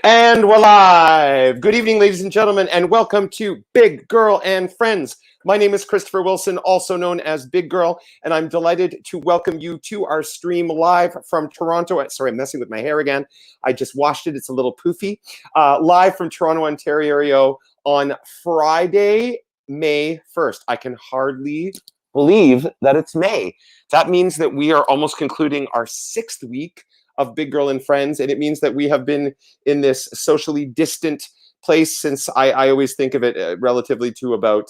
And we're live. Good evening, ladies and gentlemen, and welcome to Big Girl and Friends. My name is Christopher Wilson, also known as Big Girl, and I'm delighted to welcome you to our stream live from Toronto. Sorry, I'm messing with my hair again. I just washed it. It's a little poofy. Live from Toronto, Ontario on Friday, May 1st. I can hardly believe that it's May. That means that we are almost concluding our 6th week of Big Girl and Friends, and it means that we have been in this socially distant place since I always think of it relatively to about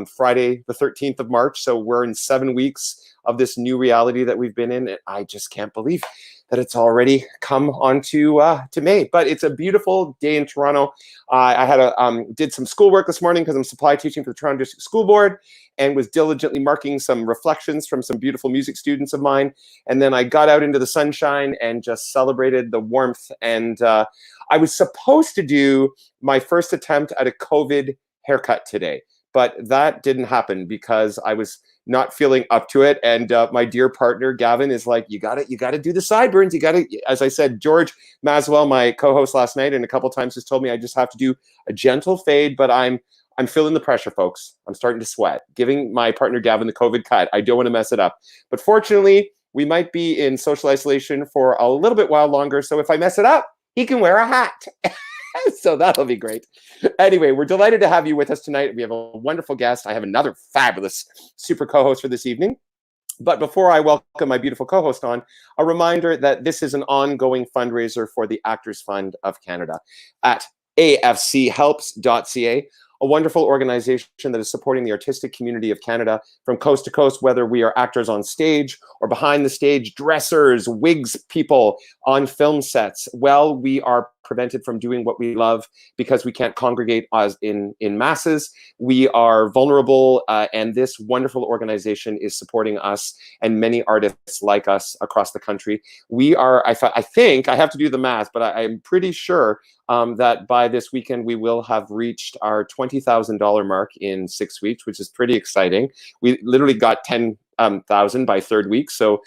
Friday the 13th of March. So we're in 7 weeks of this new reality that we've been in. And I just can't believe that it's already come on to May. But it's a beautiful day in Toronto. I did some schoolwork this morning because I'm supply teaching for the Toronto District School Board, and was diligently marking some reflections from some beautiful music students of mine. And then I got out into the sunshine and just celebrated the warmth. And I was supposed to do my first attempt at a COVID haircut today, but that didn't happen because I was not feeling up to it. And my dear partner, Gavin, is like, you gotta do the sideburns. You gotta, as I said, George Maswell, my co-host last night, and a couple times has told me I just have to do a gentle fade, but I'm feeling the pressure, folks. I'm starting to sweat. Giving my partner, Gavin, the COVID cut. I don't want to mess it up. But fortunately, we might be in social isolation for a little bit while longer. So if I mess it up, he can wear a hat. So that'll be great. Anyway, we're delighted to have you with us tonight. We have a wonderful guest. I have another fabulous super co-host for this evening. But before I welcome my beautiful co-host on, a reminder that this is an ongoing fundraiser for the Actors Fund of Canada at afchelps.ca, a wonderful organization that is supporting the artistic community of Canada from coast to coast, whether we are actors on stage or behind the stage, dressers, wigs people on film sets. Well, we are prevented from doing what we love because we can't congregate as in masses. We are vulnerable, and this wonderful organization is supporting us and many artists like us across the country. We are, I think, I have to do the math, but I'm pretty sure that by this weekend we will have reached our $20,000 mark in 6 weeks, which is pretty exciting. We literally got 10,000 by 3rd week, so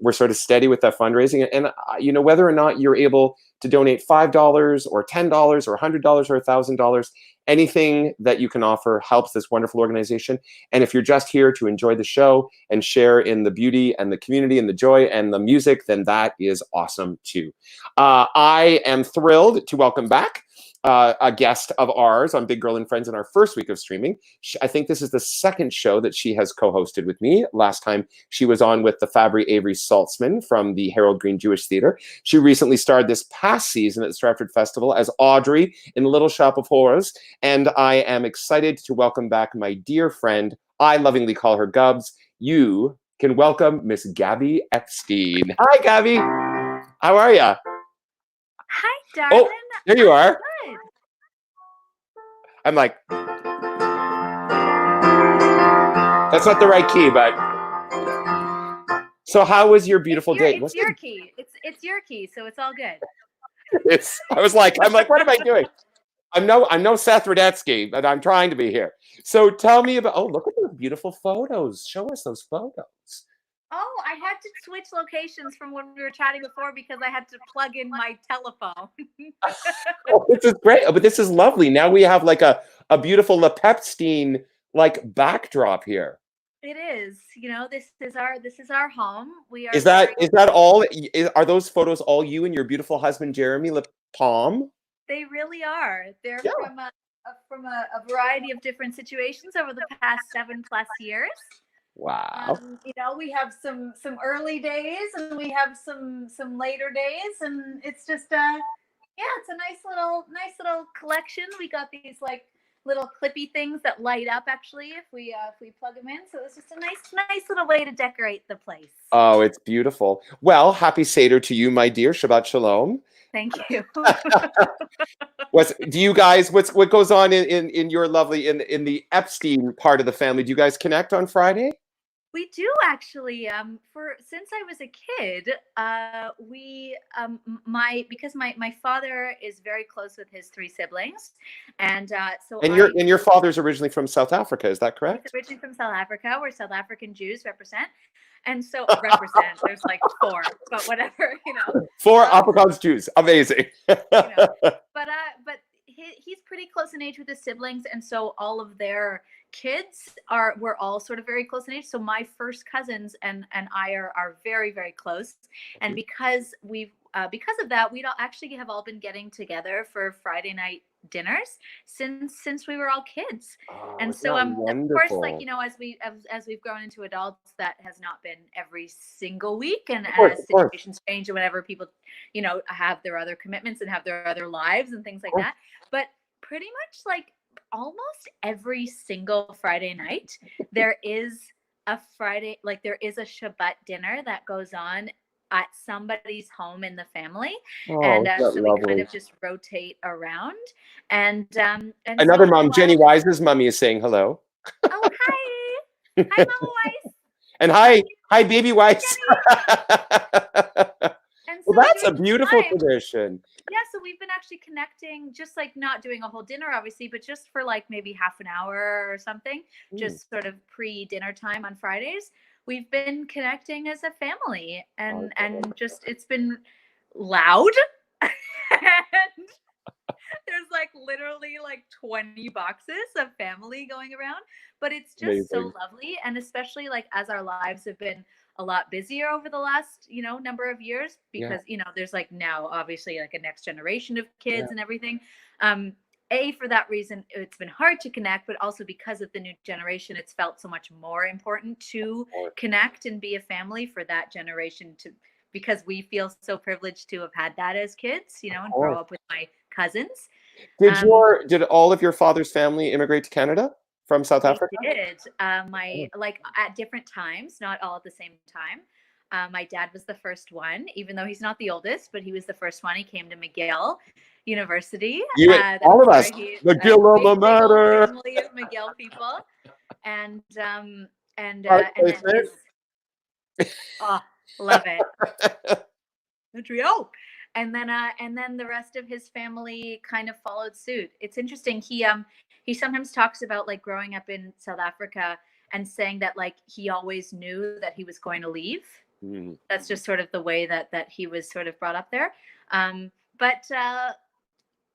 we're sort of steady with that fundraising. And you know, whether or not you're able to donate $5 or $10 or $100 or $1,000, anything that you can offer helps this wonderful organization. And if you're just here to enjoy the show and share in the beauty and the community and the joy and the music, then that is awesome too. I am thrilled to welcome back a guest of ours on Big Girl and Friends in our 1st week of streaming. I think this is the 2nd show that she has co-hosted with me. Last time she was on with the Fabry Avery Saltzman from the Harold Green Jewish Theatre. She recently starred this past season at the Stratford Festival as Audrey in Little Shop of Horrors. And I am excited to welcome back my dear friend. I lovingly call her Gubs. You can welcome Miss Gabby Epstein. Hi, Gabby. How are you? Hi, darling. Oh, there you are. Good. I'm like, that's not the right key, but. So how was your beautiful day? It's your key. It's your key, so it's all good. I was like, what am I doing? I'm no Seth Rudetsky, but I'm trying to be here. So tell me about, oh, look at those beautiful photos. Show us those photos. Oh, I had to switch locations from when we were chatting before because I had to plug in my telephone. Oh, this is great. Oh, but this is lovely. Now we have like a beautiful Lepepstein like backdrop here. It is. You know, this is our home. We are. Is that all? Are those photos all you and your beautiful husband Jeremy Lepalm? They really are. They're from a variety of different situations over the past 7+ years. Wow. You know, we have some early days and we have some later days, and it's just it's a nice little collection. We got these like little clippy things that light up actually if we plug them in. So it's just a nice little way to decorate the place. Oh, it's beautiful. Well, happy Seder to you, my dear. Shabbat Shalom. Thank you. What goes on in your lovely in the Epstein part of the family? Do you guys connect on Friday? We do actually. Since I was a kid, because my father is very close with his 3 siblings, and so. And your father's originally from South Africa, is that correct? He's originally from South Africa, where South African Jews represent, And so represent, there's like 4, but whatever, 4 apricot juice. Amazing. But he's pretty close in age with his siblings, and so all of their kids we're all sort of very close in age. So my first cousins and I are very, very close. And because of that, we actually have all been getting together for Friday night dinners since we were all kids. And so of course, like, as we've grown into adults, that has not been every single week, and as situations change and whenever people have their other commitments and have their other lives and things like that. But pretty much like almost every single Friday night there is a Shabbat dinner that goes on at somebody's home in the family. And so we kind of just rotate around. And another mom, Jenny Wise's mummy, is saying hello. Oh, hi. Hi, Mama Wise. And hi, baby Wise. Well, that's a beautiful tradition. Yeah, so we've been actually connecting, just like not doing a whole dinner, obviously, but just for like maybe half an hour or something, just sort of pre-dinner time on Fridays. We've been connecting as a family, and just it's been loud. And there's like literally like 20 boxes of family going around, but it's just so lovely. And especially like as our lives have been a lot busier over the last number of years, because there's like now obviously like a next generation of kids and everything. For that reason, it's been hard to connect, but also because of the new generation, it's felt so much more important to connect and be a family for that generation, because we feel so privileged to have had that as kids, and grow up with my cousins. Did all of your father's family immigrate to Canada from South Africa? Did. Like at different times, not all at the same time. My dad was the first one, even though he's not the oldest, but he was the first one. He came to McGill University. All of us. McGill alma mater. Family of McGill people. And love it. Montreal. And then the rest of his family kind of followed suit. It's interesting. He sometimes talks about like growing up in South Africa and saying that like he always knew that he was going to leave. That's just sort of the way that he was sort of brought up there. But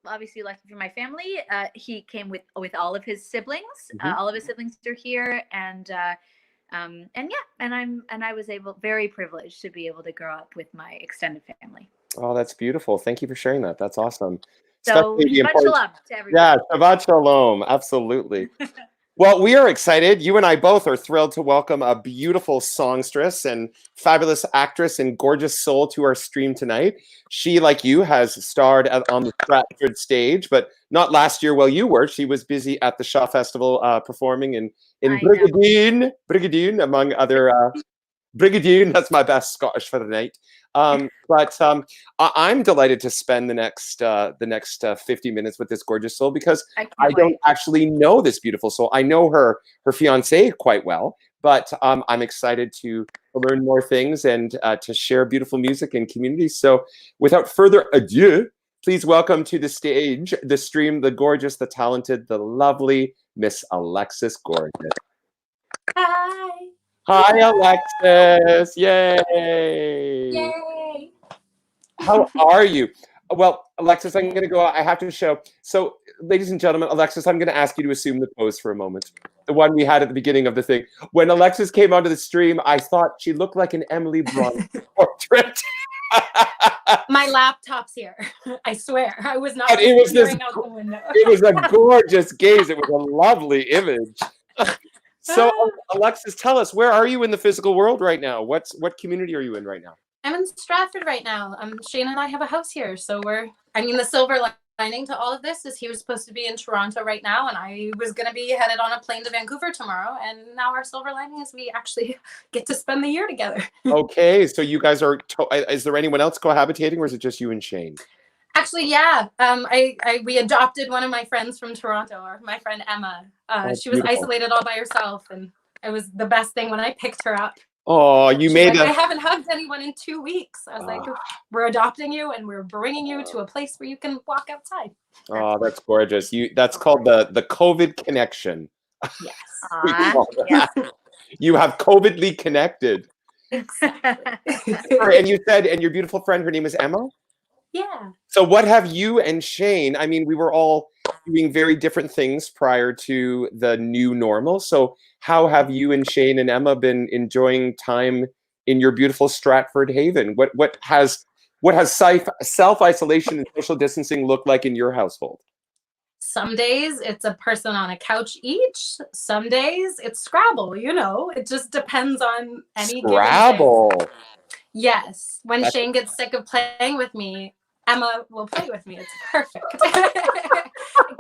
obviously, lucky for my family, he came with all of his siblings. All of his siblings are here, and I was very privileged to be able to grow up with my extended family. Oh, that's beautiful. Thank you for sharing that. That's awesome. So Shabbat Shalom to everyone. Yeah, Shabbat Shalom. Absolutely. Well, we are excited. You and I both are thrilled to welcome a beautiful songstress and fabulous actress and gorgeous soul to our stream tonight. She, like you, has starred on the Stratford stage, but not last year while you were. She was busy at the Shaw Festival performing in Brigadine, among other... Brigadine, that's my best Scottish for the night. But I'm delighted to spend the next 50 minutes with this gorgeous soul, because I don't actually know this beautiful soul. I know her fiance quite well, but I'm excited to learn more things and to share beautiful music and community. So without further ado, please welcome to the stage, the stream, the gorgeous, the talented, the lovely Miss Alexis Gordon. Hi. Hi, Alexis. Yay. Yay. How are you? Well, Alexis, I'm going to go. I have to show. So, ladies and gentlemen, Alexis, I'm going to ask you to assume the pose for a moment. The one we had at the beginning of the thing. When Alexis came onto the stream, I thought she looked like an Emily Blunt portrait. My laptop's here. I swear. I was not out the window. It was a gorgeous gaze. It was a lovely image. So, Alexis, tell us, where are you in the physical world right now? What community are you in right now? I'm in Stratford right now. Shane and I have a house here. So the silver lining to all of this is he was supposed to be in Toronto right now, and I was going to be headed on a plane to Vancouver tomorrow. And now our silver lining is we actually get to spend the year together. Okay. So you guys are, is there anyone else cohabitating, or is it just you and Shane? Actually, yeah. We adopted one of my friends from Toronto, or my friend Emma. She was isolated all by herself, and it was the best thing when I picked her up. Oh, you made it. I haven't hugged anyone in 2 weeks. I was like, we're adopting you, and we're bringing you to a place where you can walk outside. Oh, that's gorgeous. That's called the COVID connection. Yes. Yes. You have COVIDly connected. Exactly. And you said, and your beautiful friend, her name is Emma? Yeah. So what have you and Shane, I mean, we were all doing very different things prior to the new normal. So how have you and Shane and Emma been enjoying time in your beautiful Stratford Haven? What has self-isolation and social distancing look like in your household? Some days it's a person on a couch each. Some days it's Scrabble, you know. It just depends on any given day. Scrabble. Yes. When That's- Shane gets sick of playing with me, Emma will play with me. It's perfect. It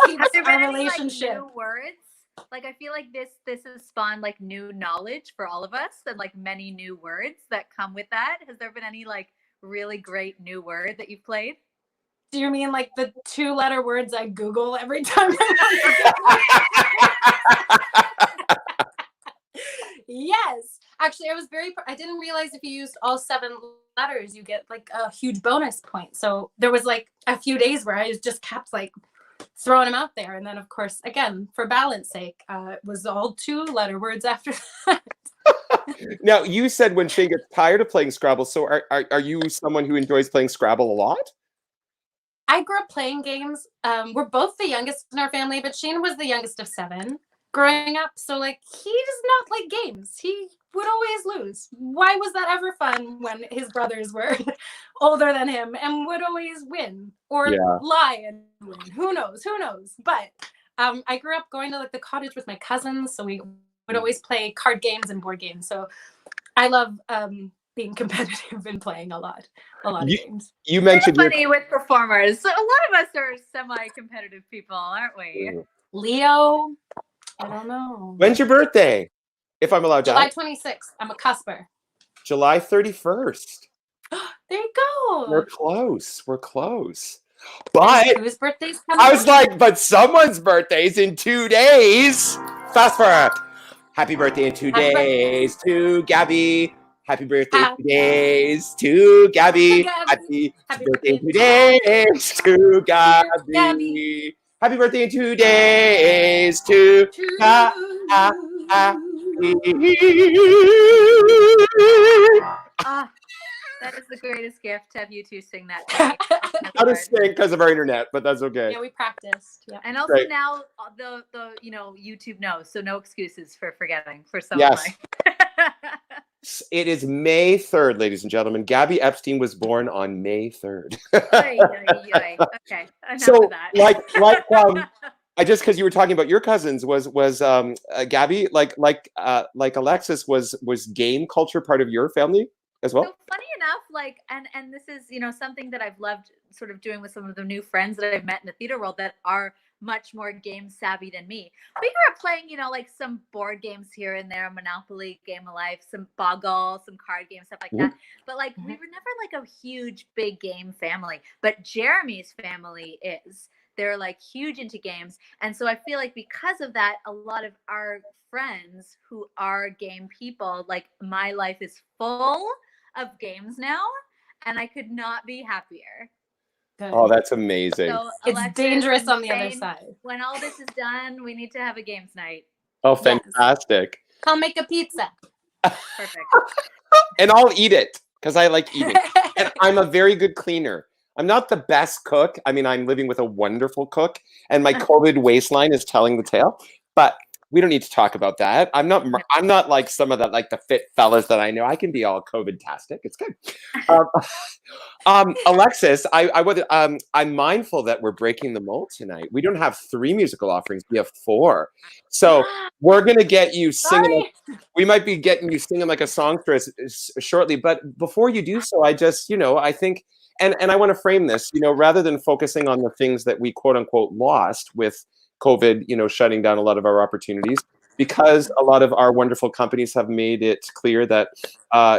keeps Have there been our any relationship. like new words? Like I feel like this has spawned like new knowledge for all of us and like many new words that come with that. Has there been any like really great new word that you've played? Do you mean like the 2-letter words I Google every time? Yes. Actually, I didn't realize if you used all 7 letters, you get like a huge bonus point. So there was like a few days where I just kept like throwing them out there. And then of course, again, for balance sake, it was all 2-letter words after that. Now, you said when Shane gets tired of playing Scrabble, so are you someone who enjoys playing Scrabble a lot? I grew up playing games. We're both the youngest in our family, but Shane was the youngest of 7 growing up. So like he does not like games. He would always lose. Why was that ever fun when his brothers were older than him and would always win or lie and win? Who knows? Who knows? But I grew up going to like the cottage with my cousins, so we would always play card games and board games. So I love being competitive and playing a lot of games. You mentioned funny with performers. So a lot of us are semi-competitive people, aren't we? Leo, I don't know. When's your birthday? If I'm allowed to. July 26th. I'm a cusper. July 31st. There you go. We're close. We're close. But whose birthday's coming? I was like, but someone's birthday's in 2 days. Fast forward. Happy birthday in 2 days to Gabby. Happy birthday in 2 days to Gabby. Happy birthday in 2 days to Gabby. Happy birthday in 2 days to that is the greatest gift to have you two sing that to me. Out of sync because of our internet, but that's okay. Yeah, we practiced. Yeah. And also now the YouTube knows, so no excuses for forgetting for someone like. It is May 3rd, ladies and gentlemen. Gabby Epstein was born on May 3rd. Okay. So like I just because you were talking about your cousins was Gabby like Alexis was game culture part of your family as well? So funny enough, like and this is something that I've loved sort of doing with some of the new friends that I've met in the theater world that are much more game savvy than me. We grew up playing, like some board games here and there, Monopoly, Game of Life, some Boggle, some card games, stuff like that. But like we were never like a huge big game family. But Jeremy's family is. They're like huge into games. And so I feel like because of that, a lot of our friends who are game people, like my life is full of games now, and I could not be happier. Good. Oh, that's amazing. So, it's Alexis dangerous and on the Shane, other side. When all this is done, we need to have a games night. Oh, fantastic. Yes. I'll make a pizza. Perfect. And I'll eat it because I like eating. And I'm a very good cleaner. I'm not the best cook. I mean, I'm living with a wonderful cook, and my COVID waistline is telling the tale. But we don't need to talk about that. I'm not like some of the like the fit fellas that I know. I can be all COVID-tastic. It's good. Alexis, I'm mindful that we're breaking the mold tonight. We don't have 3 musical offerings. We have 4. So we're gonna get you singing. We might be getting you singing like a song for us shortly. But before you do so, I just I think. And I want to frame this, rather than focusing on the things that we quote unquote lost with COVID, shutting down a lot of our opportunities, because a lot of our wonderful companies have made it clear that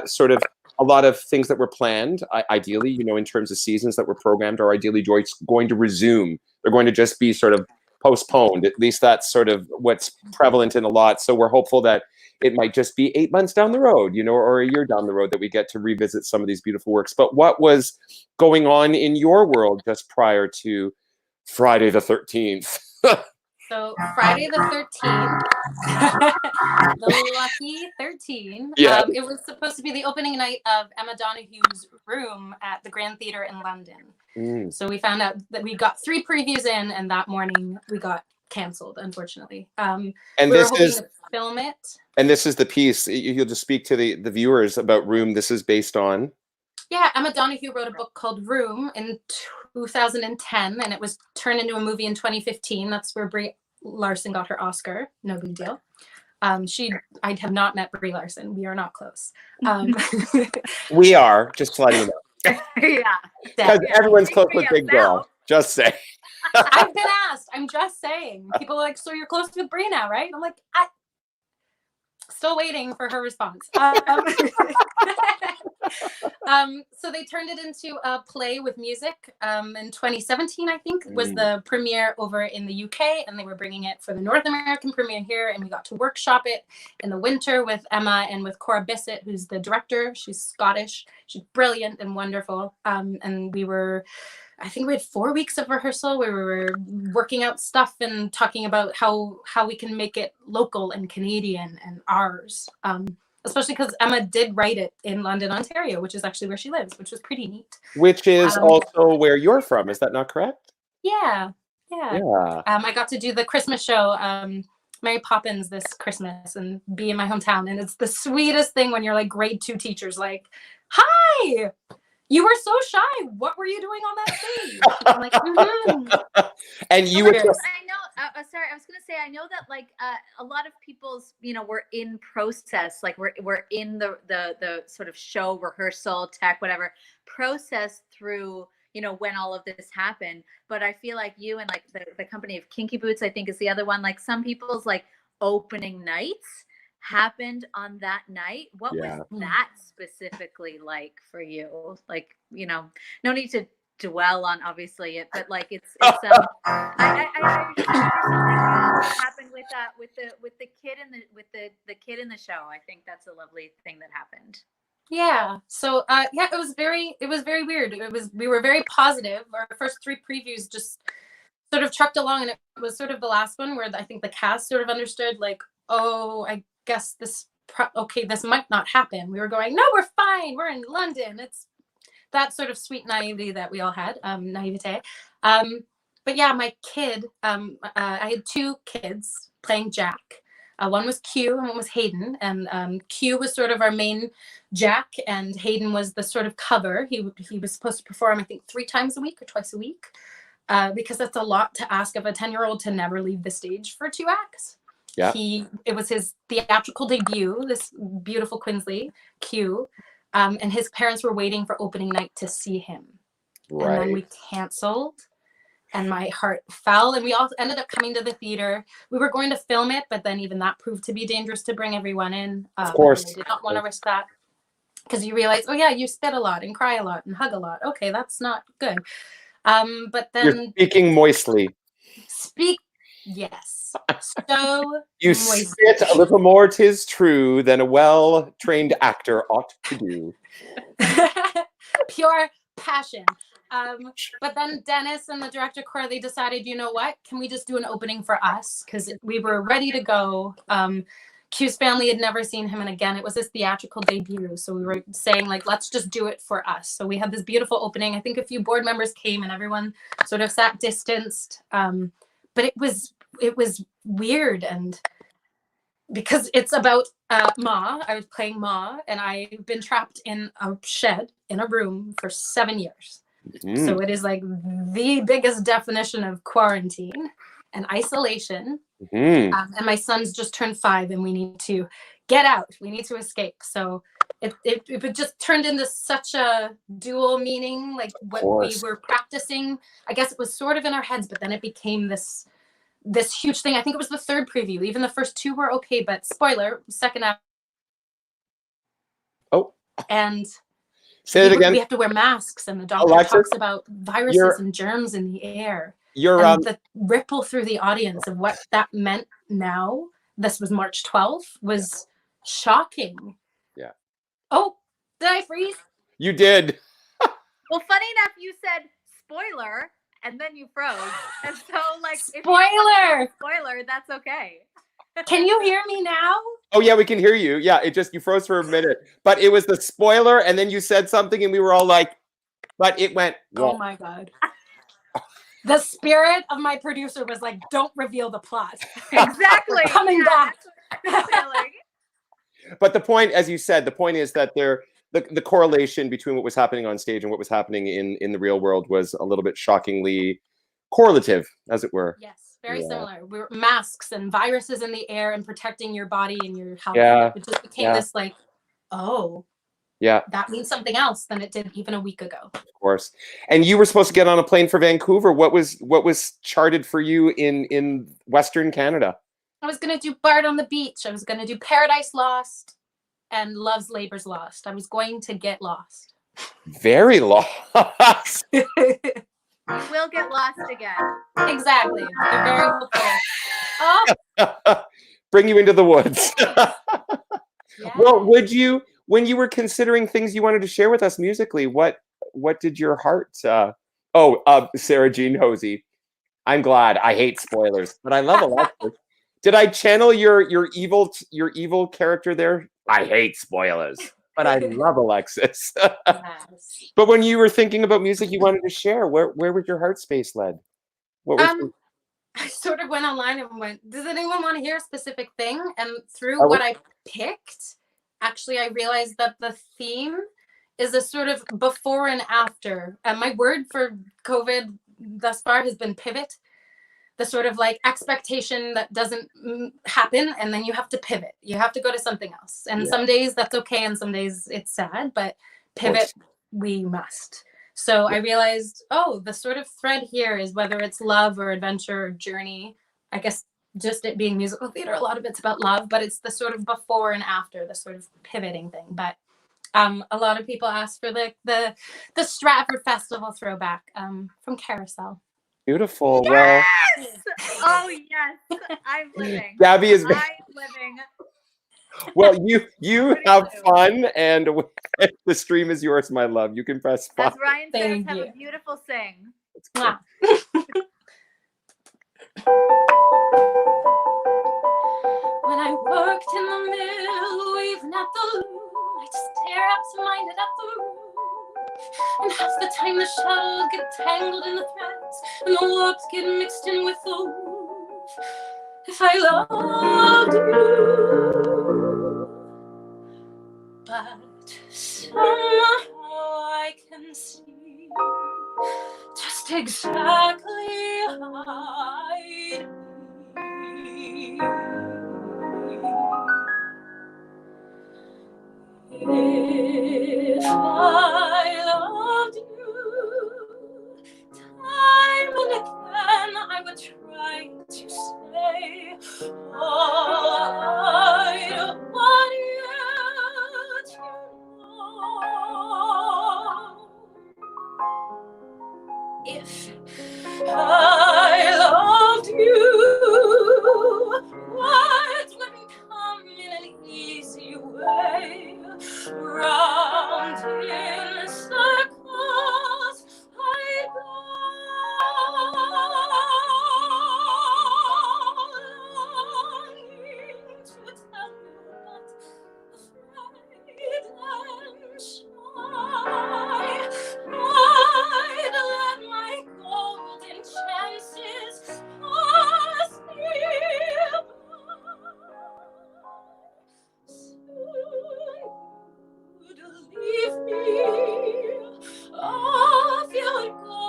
sort of a lot of things that were planned, ideally, in terms of seasons that were programmed are ideally going to resume. They're going to just be sort of postponed. At least that's sort of what's prevalent in a lot. So we're hopeful that it might just be 8 months down the road, or a year down the road that we get to revisit some of these beautiful works. But what was going on in your world just prior to Friday the 13th? So Friday the 13th, the lucky 13. Yeah. It was supposed to be the opening night of Emma Donohue's Room at the Grand Theatre in London. So we found out that we got 3 previews in, and that morning we got canceled, unfortunately. And we were this hoping is to film it. and this is the piece. You'll just speak to the viewers about Room. This is based on. Yeah, Emma Donoghue wrote a book called Room in 2010, and it was turned into a movie in 2015. That's where Brie Larson got her Oscar. No big deal. I have not met Brie Larson. We are not close. We are, just letting you know. Yeah. Because everyone's close with Big Girl. Just say. I've been asked. I'm just saying. People are like, so you're close with Brie now, right? I'm like, still waiting for her response. So they turned it into a play with music in 2017, I think, was the premiere over in the UK, and they were bringing it for the North American premiere here, and we got to workshop it in the winter with Emma and with Cora Bissett, who's the director. She's Scottish. She's brilliant and wonderful. And I think we had 4 weeks of rehearsal where we were working out stuff and talking about how we can make it local and Canadian and ours. Especially because Emma did write it in London, Ontario, which is actually where she lives, which was pretty neat. Which is also where you're from. Is that not correct? Yeah. I got to do the Christmas show, Mary Poppins, this Christmas, and be in my hometown. And it's the sweetest thing when you're like grade 2 teachers, like, hi, you were so shy. What were you doing on that stage? I'm like, And you were. I know. Sorry, I was gonna say I know that like a lot of people's we're in process, like we're in the sort of show rehearsal tech whatever process through when all of this happened. But I feel like you and like the company of Kinky Boots, I think, is the other one. Like some people's like opening nights happened on that night. What was that specifically like for you? Like no need to dwell on obviously it, but like it's I something happened with the kid in the show. I think that's a lovely thing that happened. Yeah. So it was very weird. We were very positive. Our first 3 previews just sort of trucked along, and it was sort of the last one where I think the cast sort of understood like, oh, I guess this might not happen. We were going, no, we're fine. We're in London. It's that sort of sweet naivety that we all had, naivete. But yeah, my kid, I had 2 kids playing Jack. One was Q and one was Hayden. And Q was sort of our main Jack, and Hayden was the sort of cover. He was supposed to perform, I think, 3 times a week or twice a week, because that's a lot to ask of a 10-year-old to never leave the stage for 2 acts. Yeah. It was his theatrical debut, this beautiful Quinsley, Q. And his parents were waiting for opening night to see him. Right. And then we canceled, and my heart fell, and we all ended up coming to the theater. We were going to film it, but then even that proved to be dangerous to bring everyone in. Of course. I did not want to risk that, because you realize, oh yeah, you spit a lot and cry a lot and hug a lot. Okay, that's not good. But then you're speaking moistly. Yes. So you spit a little more, 'tis true, than a well-trained actor ought to do. Pure passion. But then Dennis and the director Cora, they decided, you know what? Can we just do an opening for us? Because we were ready to go. Q's family had never seen him, and again, it was his theatrical debut. So we were saying, like, let's just do it for us. So we had this beautiful opening. I think a few board members came, and everyone sort of sat distanced. But it was weird, and because it's about Ma. I was playing Ma, and I've been trapped in a shed in a room for 7 years. So it is like the biggest definition of quarantine and isolation. And my son's just turned 5, and we need to get out. We need to escape. So it just turned into such a dual meaning, like what we were practicing. I guess it was sort of in our heads, but then it became this huge thing. I think it was the 3rd preview. Even the first 2 were okay, but spoiler, second half. Oh. And say it again. We have to wear masks, and the doctor Alexis, talks about viruses and germs in the air. And the ripple through the audience of what that meant now, this was March 12th, was shocking. Yeah. Oh, did I freeze? You did. Well, funny enough, you said spoiler, and then you froze. And so, like, if Spoiler! spoiler, that's okay. Can you hear me now? Oh yeah, we can hear you. Yeah, it just, you froze for a minute, but it was the spoiler, and then you said something, and we were all like, but it went. Oh my God. The spirit of my producer was like, don't reveal the plot. Exactly. Coming back. That's what I'm feeling. But the point, as you said, the point is that the correlation between what was happening on stage and what was happening in the real world was a little bit shockingly correlative, as it were. Yes, very similar. We're masks and viruses in the air and protecting your body and your health. Yeah. It just became this like, oh, yeah, that means something else than it did even a week ago. Of course. And you were supposed to get on a plane for Vancouver. What was charted for you in Western Canada? I was going to do Bard on the Beach. I was going to do Paradise Lost and Love's Labor's Lost. I was going to get lost. Very lost. We'll get lost again. Exactly. They're very hopeful. Oh. Bring you into the woods. Yeah. Well, when you were considering things you wanted to share with us musically, what did your heart? Sarah Jean Hosey. I'm glad. I hate spoilers, but I love Alexis. Did I channel your evil character there? I hate spoilers, but I love Alexis. Yes. But when you were thinking about music you wanted to share, where was your heart space led? What was I sort of went online and went, does anyone want to hear a specific thing? And through what I picked, actually, I realized that the theme is a sort of before and after. And my word for COVID thus far has been pivot. The sort of like expectation that doesn't happen, and then you have to pivot. You have to go to something else. And some days that's okay, and some days it's sad, but pivot we must. So I realized, oh, the sort of thread here is whether it's love or adventure or journey. I guess just it being musical theater, a lot of it's about love, but it's the sort of before and after, the sort of pivoting thing. But a lot of people ask for the Stratford Festival throwback from Carousel. Beautiful. Yes! Oh yes, I'm living. Gabby is. I'm living. Well, you have fun, and the stream is yours, my love. You can press As pause. Ryan says, Thank have you. a beautiful sing. Wow. When I worked in the mill, weaving at the loom, I'd stare absent-minded at the roof. And half the time the shuttles get tangled in the threads, and the warps get mixed in with the woof. If I loved you, but somehow I can see just exactly how I'd be. If I loved you, time and again I would try to say all I want you to know. If I loved you, words wouldn't come in an easy way. Round in circles I go, longing to tell you, but afraid and shy. I'd let my golden chances pass me by. Soon you'd leave me, off you'd go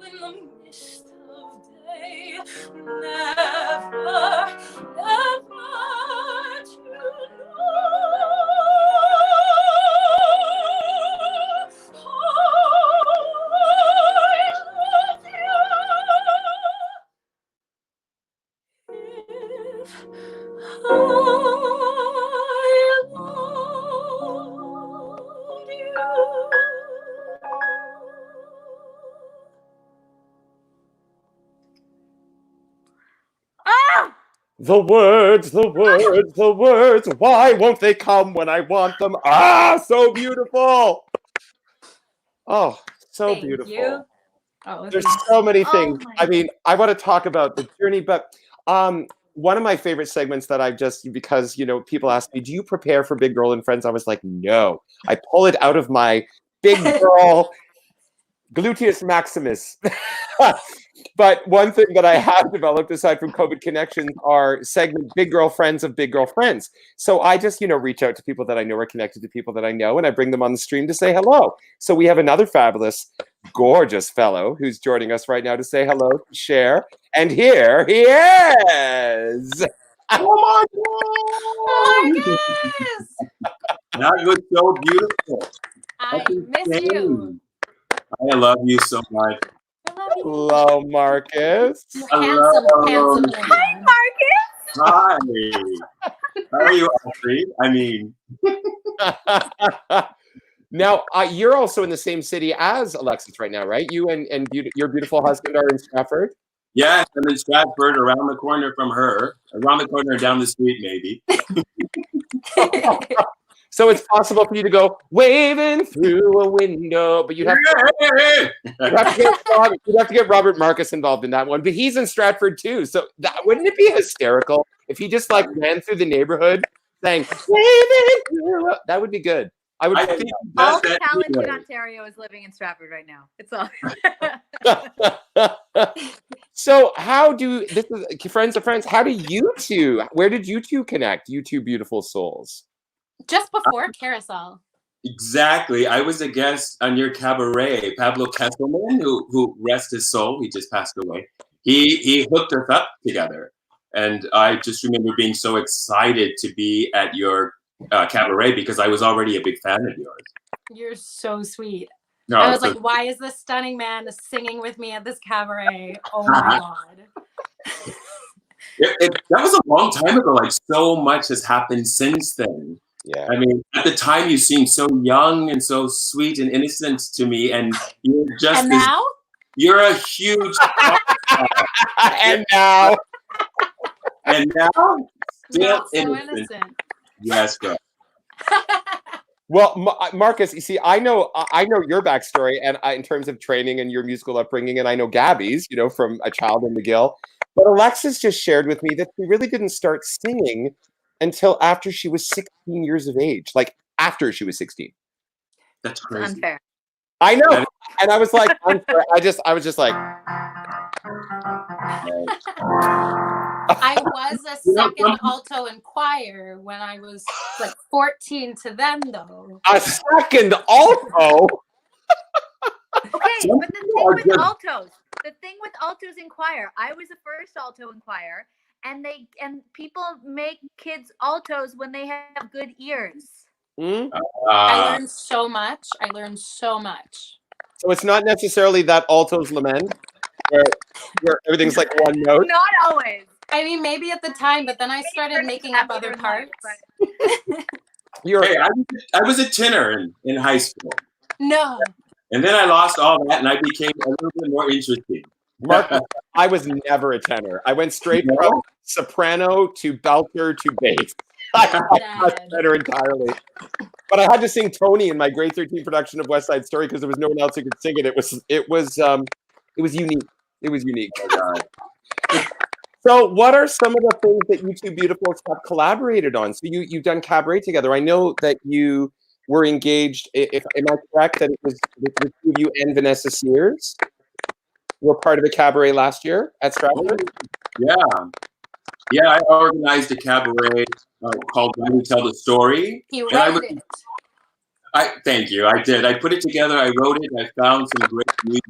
in the mist of day, never, never to know. The words, why won't they come when I want them? Ah, so beautiful. Oh, so Thank beautiful. you. Oh, There's so many things. my I mean, I want to talk about the journey, but one of my favorite segments that I've just, because, people ask me, do you prepare for Big Girl and Friends? I was like, no. I pull it out of my big girl gluteus maximus. But one thing that I have developed aside from COVID connections are segment Big Girl Friends of Big Girl Friends. So I just, reach out to people that I know are connected to people that I know, and I bring them on the stream to say hello. So we have another fabulous, gorgeous fellow who's joining us right now to say hello, to share. And here he is. Oh my God! That was so beautiful. I That's miss you. insane. I love you so much. I love you. Hello, Marcus. You Hello. handsome Hi, man. Marcus. Hi. How are you, Ashley? I mean, Now, you're also in the same city as Alexis right now, right? You and your beautiful husband are in Stratford. yes, I'm in Stratford, around the corner from her, around the corner down the street, maybe. So it's possible for you to go waving through a window, but you'd have to get Robert Marcus involved in that one. But he's in Stratford too, so wouldn't it be hysterical if he just ran through the neighborhood saying waving through? That would be good. I would. I think All that's the that talent in anyway. Ontario is living in Stratford right now. It's all. So how do this is friends of friends? How do you two? Where did you two connect? You two beautiful souls. Just before Carousel. Exactly. I was a guest on your cabaret, Pablo Kesselman, who rest his soul, he just passed away. He hooked us up together. And I just remember being so excited to be at your cabaret because I was already a big fan of yours. You're so sweet. No, I was like, why is this stunning man singing with me at this cabaret? Oh my God. that was a long time ago. Like, so much has happened since then. Yeah. I mean, at the time you seemed so young and so sweet and innocent to me, and you're just And now? you're a huge And now. and now still Not so innocent. Yes, girl. Well, Marcus, you see, I know your backstory, and in terms of training and your musical upbringing, and I know Gabby's, from A Child in McGill. But Alexis just shared with me that she really didn't start singing until after she was 16 years of age, like after she was 16. That's It's crazy. unfair. I know, and I was like, unfair. I was just like, I was a second alto in choir when I was like 14 to them, though. a second alto. Okay, but the thing with altos in choir, I was the first alto in choir, and people make kids altos when they have good ears. I learned so much. So it's not necessarily that altos lament, where everything's like one note. Not always. I mean, maybe at the time, but then I started making up other parts. Hey, I was a tenor in high school. No. And then I lost all that, and I became a little bit more interesting. Marcus, I was never a tenor. I went straight from soprano to belter to bass. I was tenor entirely. But I had to sing Tony in my grade 13 production of West Side Story because there was no one else who could sing it. It was unique. It was unique. So what are some of the things that you two beautifuls have collaborated on? So you've done cabaret together. I know that you were engaged, am I correct, that it was the two of you and Vanessa Sears were part of a cabaret last year at Stratford? Yeah. Yeah, I organized a cabaret called Why We Tell the Story. You wrote it. Thank you. I did. I put it together. I wrote it. I found some great music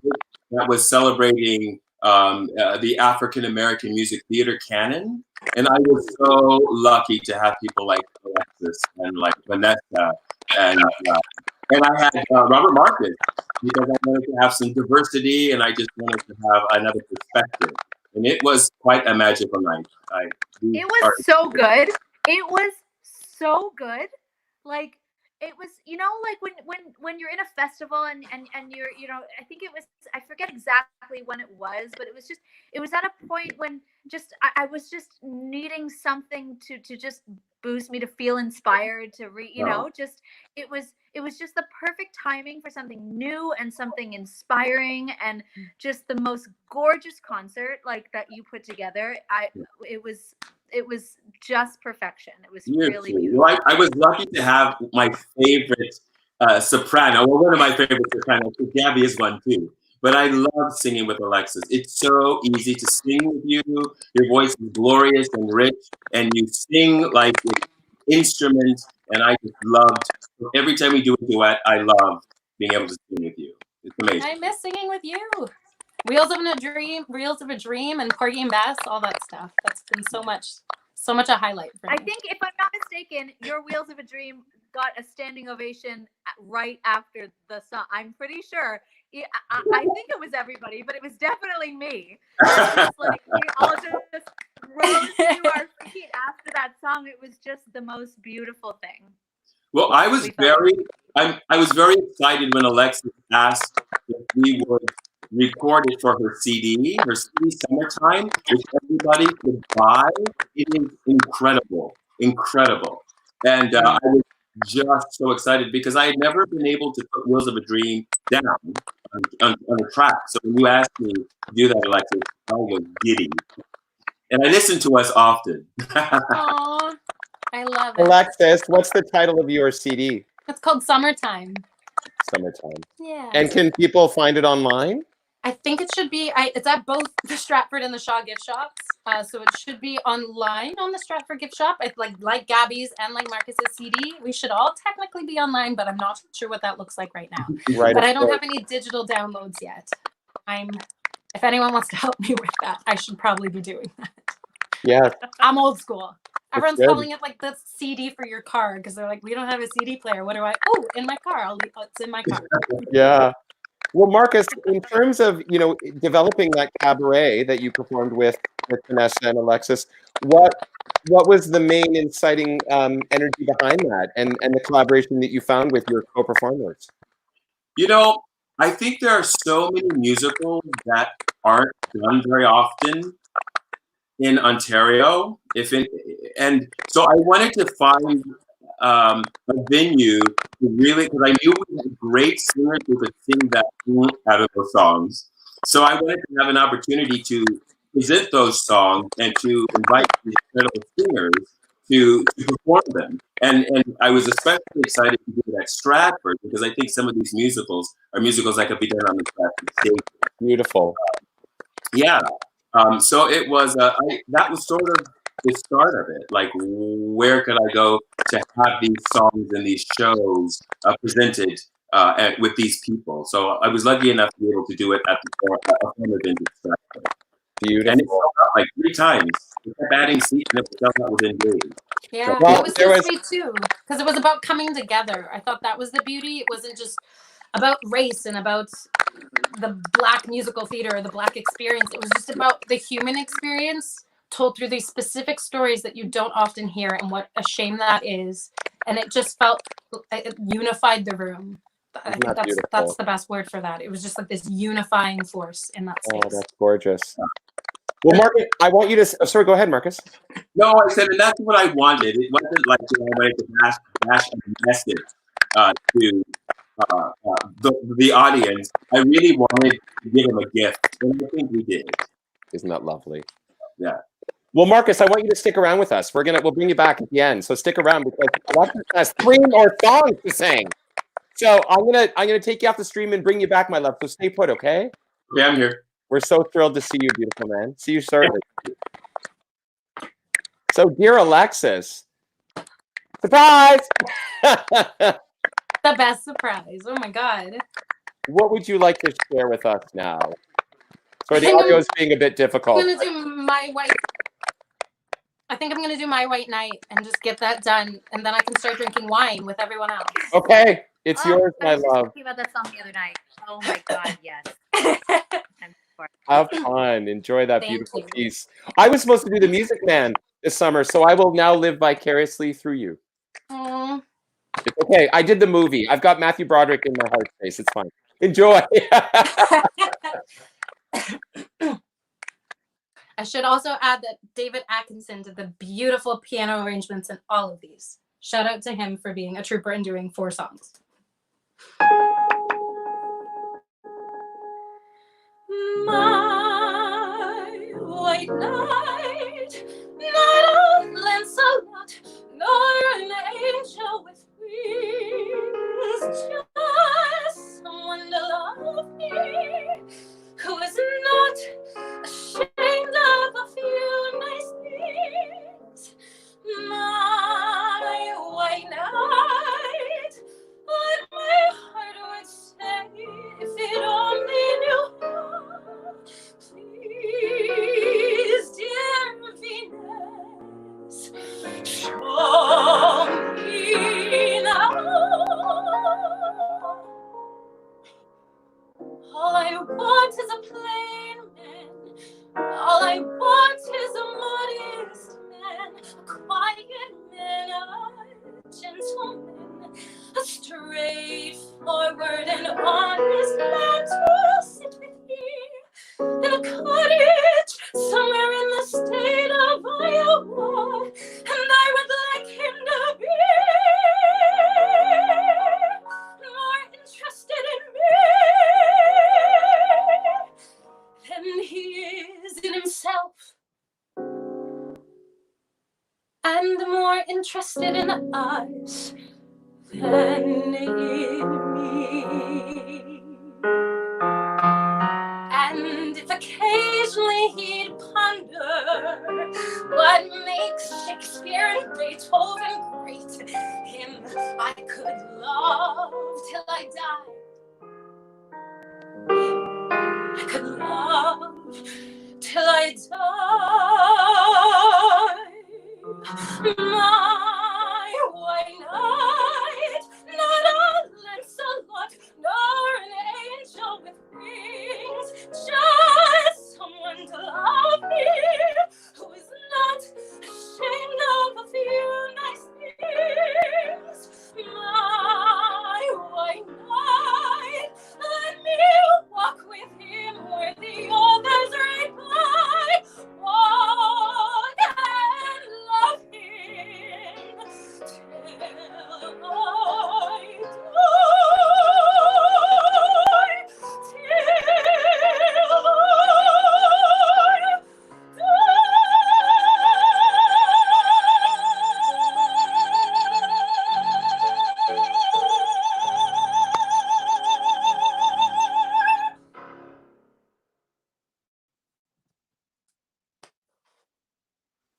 that was celebrating the African American music theater canon, and I was so lucky to have people like Alexis and like Vanessa, and I had Robert Marcus because I wanted to have some diversity, and I just wanted to have another perspective, and it was quite a magical night. It was so good. It was so good. Like, it was, like when you're in a festival and you're, I think it was, I forget exactly when it was, but it was at a point when just, I was just needing something to just boost me, to feel inspired, to just, it it was just the perfect timing for something new and something inspiring, and just the most gorgeous concert like that you put together. It was just perfection. It was really beautiful. Well, I was lucky to have my favorite soprano. Well, one of my favorite sopranos. Gabby is one too. But I love singing with Alexis. It's so easy to sing with you. Your voice is glorious and rich, and you sing like an instrument. And I just loved, every time we do a duet, I love being able to sing with you. It's amazing. I miss singing with you. Wheels of a Dream, and Porgy and Bess, all that stuff. That's been so much a highlight for me. I think, if I'm not mistaken, your Wheels of a Dream got a standing ovation right after the song. I'm pretty sure. I think it was everybody, but it was definitely me. Just like, we all just rose to our feet after that song. It was just the most beautiful thing. Well, I was very excited when Alexis asked if we would record it for her CD Summertime, which everybody could buy. It is incredible. And I was just so excited because I had never been able to put Wheels of a Dream down on a track. So when you asked me to do that, Alexis, I was giddy. And I listen to us often. Aww, I love it. Alexis, what's the title of your CD? It's called Summertime. Summertime. Yeah. And can people find it online? I think it should be. It's at both the Stratford and the Shaw gift shops, so it should be online on the Stratford gift shop. It's like Gabby's and like Marcus's CD. We should all technically be online, but I'm not sure what that looks like right now. Right. But I don't have any digital downloads yet. If anyone wants to help me with that, I should probably be doing that. Yeah. I'm old school. Everyone's good. calling it like the CD for your car because they're like, we don't have a CD player. What do I? Oh, in my car. It's in my car. Yeah. Well, Marcus, in terms of, developing that cabaret that you performed with Vanessa and Alexis, what was the main inciting energy behind that, and the collaboration that you found with your co-performers? I think there are so many musicals that aren't done very often in Ontario. And so I wanted to find a venue to really, because I knew we had great singers who could sing that out of those songs. So I wanted to have an opportunity to present those songs and to invite these incredible singers to perform them. And I was especially excited to do it at Stratford because I think some of these musicals are musicals that could be done on the Stratford stage. Beautiful. Yeah. So it was, that was sort of the start of it. Like, where could I go to have these songs and these shows presented with these people? So I was lucky enough to be able to do it at the former vintage Stratford. Beautiful. And it sold out like 3 times. We kept adding seats and it was sold out within days. Yeah, Well, it was so sweet too, because it was about coming together. I thought that was the beauty. It wasn't just about race and about the Black musical theater or the Black experience. It was just about the human experience told through these specific stories that you don't often hear, and what a shame that is. And it just felt, it unified the room. I think that's the best word for that. It was just like this unifying force in that space. Oh, that's gorgeous. Well, Marcus, I want you to. Sorry, go ahead, Marcus. No, I said, and that's what I wanted. It wasn't like I wanted to bash a message to the audience. I really wanted to give them a gift, and I think we did. Isn't that lovely? Yeah. Well, Marcus, I want you to stick around with us. We'll bring you back at the end. So stick around because Alexis has 3 more songs to sing. So I'm gonna take you off the stream and bring you back, my love. So stay put, okay? Okay, I'm here. We're so thrilled to see you, beautiful man. See you shortly. So, dear Alexis, surprise! The best surprise. Oh my God. What would you like to share with us now? Sorry, the audio is being a bit difficult. I'm gonna do my white. I think I'm gonna do My White Night and just get that done, and then I can start drinking wine with everyone else. Okay, it's yours, my I was just love. thinking about that song the other night. Oh my God, yes. Have fun. Enjoy that Thank beautiful you. piece. I was supposed to do the Music Man this summer, so I will now live vicariously through you. Aww. It's okay. I did the movie. I've got Matthew Broderick in my heart space. It's fine. Enjoy. I should also add that David Atkinson did the beautiful piano arrangements in all of these. Shout out to him for being a trooper and doing 4 songs. My white knight, not a Lancelot, nor an angel with wings, just someone to love me, who is not ashamed of a few nice things. My white knight, what my heart would say if it only knew how. Please, dear Venus, show me now. All I want is a plain man. All I want is a modest man, a quiet man, a gentleman, a straightforward and honest man to sit with me in a cottage somewhere in the state of Iowa, and I would like him to be more interested in me than he is in himself, and more interested in us than in me. And if occasionally he'd ponder what makes Shakespeare and Beethoven great, him I could love till I die. I could love till I die. My white knight, not a Lancelot, nor an angel with wings, just someone to love me, who is not ashamed of a few nice things. My white knight, let me walk with him where the others ride by. Walk and love him till I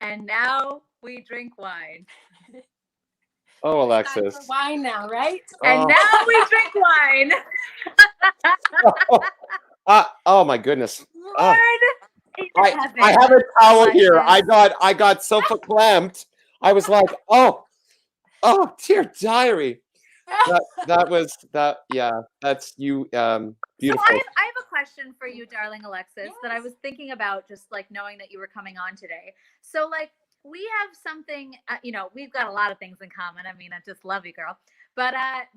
And now we drink wine. Oh, Alexis. Wine now, right? And Oh. now we drink wine. Oh my goodness. Lord, I have a towel here. Alexis. I got so verklempt. I was like, oh, dear diary. That was that. Yeah, that's you. Beautiful. So I have a question for you, darling Alexis, that I was thinking about, just like knowing that you were coming on today. So like we have something, we've got a lot of things in common. I mean, I just love you, girl. But a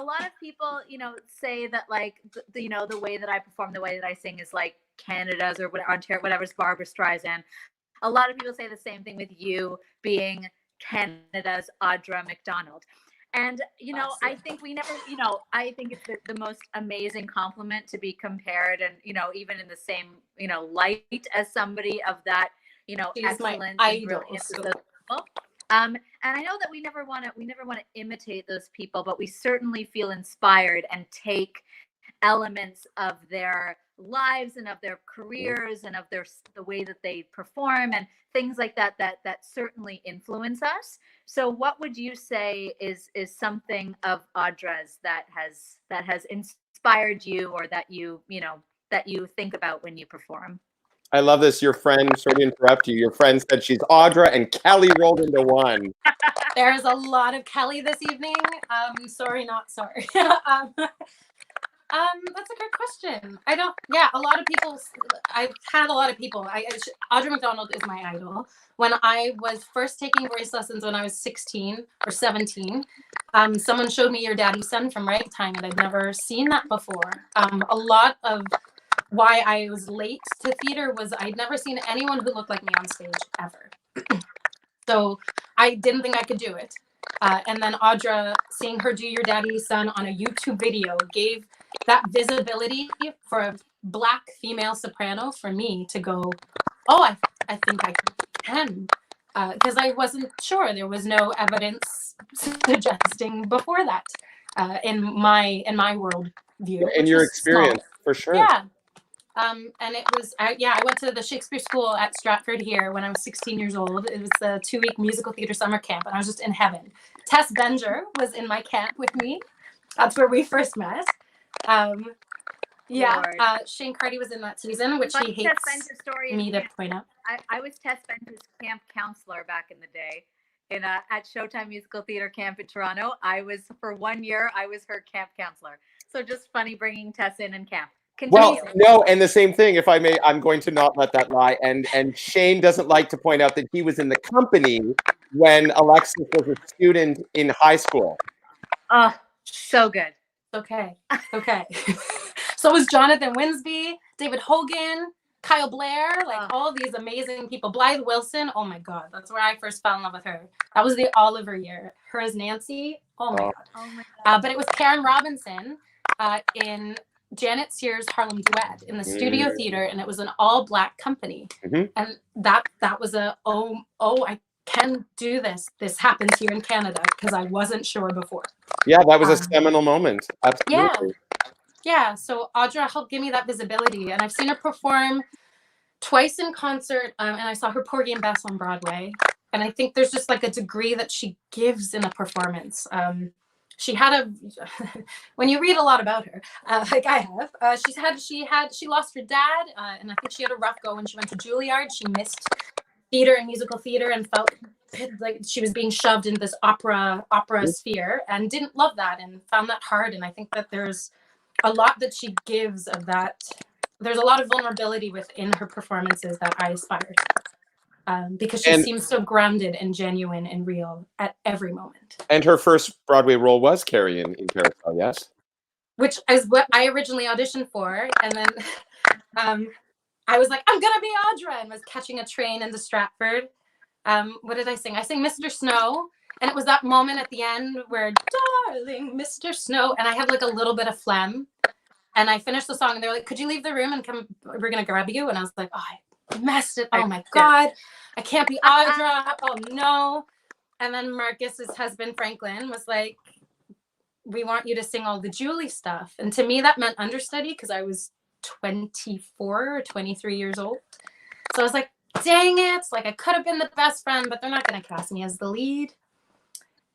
lot of people, say that like the way that I perform, the way that I sing is like Canada's or Ontario, whatever's Barbara Streisand. A lot of people say the same thing with you being Canada's Audra McDonald. And, I think we never, I think it's the most amazing compliment to be compared and, even in the same, light as somebody of that, excellence and brilliance. And I know that we never want to imitate those people, but we certainly feel inspired and take elements of their lives and of their careers and of the way that they perform and things like that certainly influence us. So what would you say is something of Audra's that has inspired you, or that you think about when you perform? I love this. Your friend, sorry to interrupt you. Your friend said she's Audra and Kelly rolled into one. There's a lot of Kelly this evening. Sorry, not sorry. That's a good question. A lot of people, I've had a lot of people. Audra McDonald is my idol. When I was first taking voice lessons when I was 16 or 17, someone showed me Your Daddy's Son from Ragtime, and I'd never seen that before. A lot of why I was late to theater was I'd never seen anyone who looked like me on stage ever. So I didn't think I could do it. And then Audra, seeing her do Your Daddy's Son on a YouTube video gave that visibility for a Black female soprano for me to go, oh, I think I can. Because I wasn't sure. There was no evidence suggesting before that in my world view. In your experience, for sure. Yeah. And it was, I went to the Shakespeare School at Stratford here when I was 16 years old. It was the 2-week musical theater summer camp, and I was just in heaven. Tess Benger was in my camp with me. That's where we first met. Shane Carty was in that season, which he hates me to point out. I was Tess Bender's camp counselor back in the day. At Showtime Musical Theater Camp in Toronto. For 1 year, I was her camp counselor. So just funny bringing Tess in camp. Continue. Well, no, and the same thing, if I may, I'm going to not let that lie. And Shane doesn't like to point out that he was in the company when Alexis was a student in high school. Oh, so good. Okay. So was Jonathan Winsby, David Hogan, Kyle Blair, like all these amazing people. Blythe Wilson, oh my God, that's where I first fell in love with her. That was the Oliver year. Her as Nancy, oh my God. Oh my God. But it was Karen Robinson in Janet Sears' Harlem Duet in the Studio Theater, and it was an all-Black company. And that was I can do this. This happens here in Canada, because I wasn't sure before. Yeah, that was a seminal moment. Absolutely. Yeah. So Audra helped give me that visibility, and I've seen her perform twice in concert, and I saw her Porgy and Bess on Broadway. And I think there's just like a degree that she gives in a performance. She had when you read a lot about her, like I have, she lost her dad, and I think she had a rough go when she went to Juilliard. She missed theater and musical theater and felt like she was being shoved into this opera sphere, and didn't love that and found that hard. And I think that there's a lot that she gives of that. There's a lot of vulnerability within her performances that I aspire to. Because she seems so grounded and genuine and real at every moment. And her first Broadway role was Carrie in Carousel, yes? Which is what I originally auditioned for. And then I was like, I'm going to be Audra, and was catching a train into Stratford. What did I sing? I sang Mr. Snow. And it was that moment at the end where, darling, Mr. Snow. And I had like a little bit of phlegm. And I finished the song, and they were like, could you leave the room and come? We're going to grab you. And I was like, oh, I messed it. Oh my God. I can't be Audra. Oh no. And then Marcus's husband, Franklin, was like, we want you to sing all the Julie stuff. And to me, that meant understudy, because I was 24 or 23 years old. So I was like, dang it. Like, I could have been the best friend, but they're not going to cast me as the lead.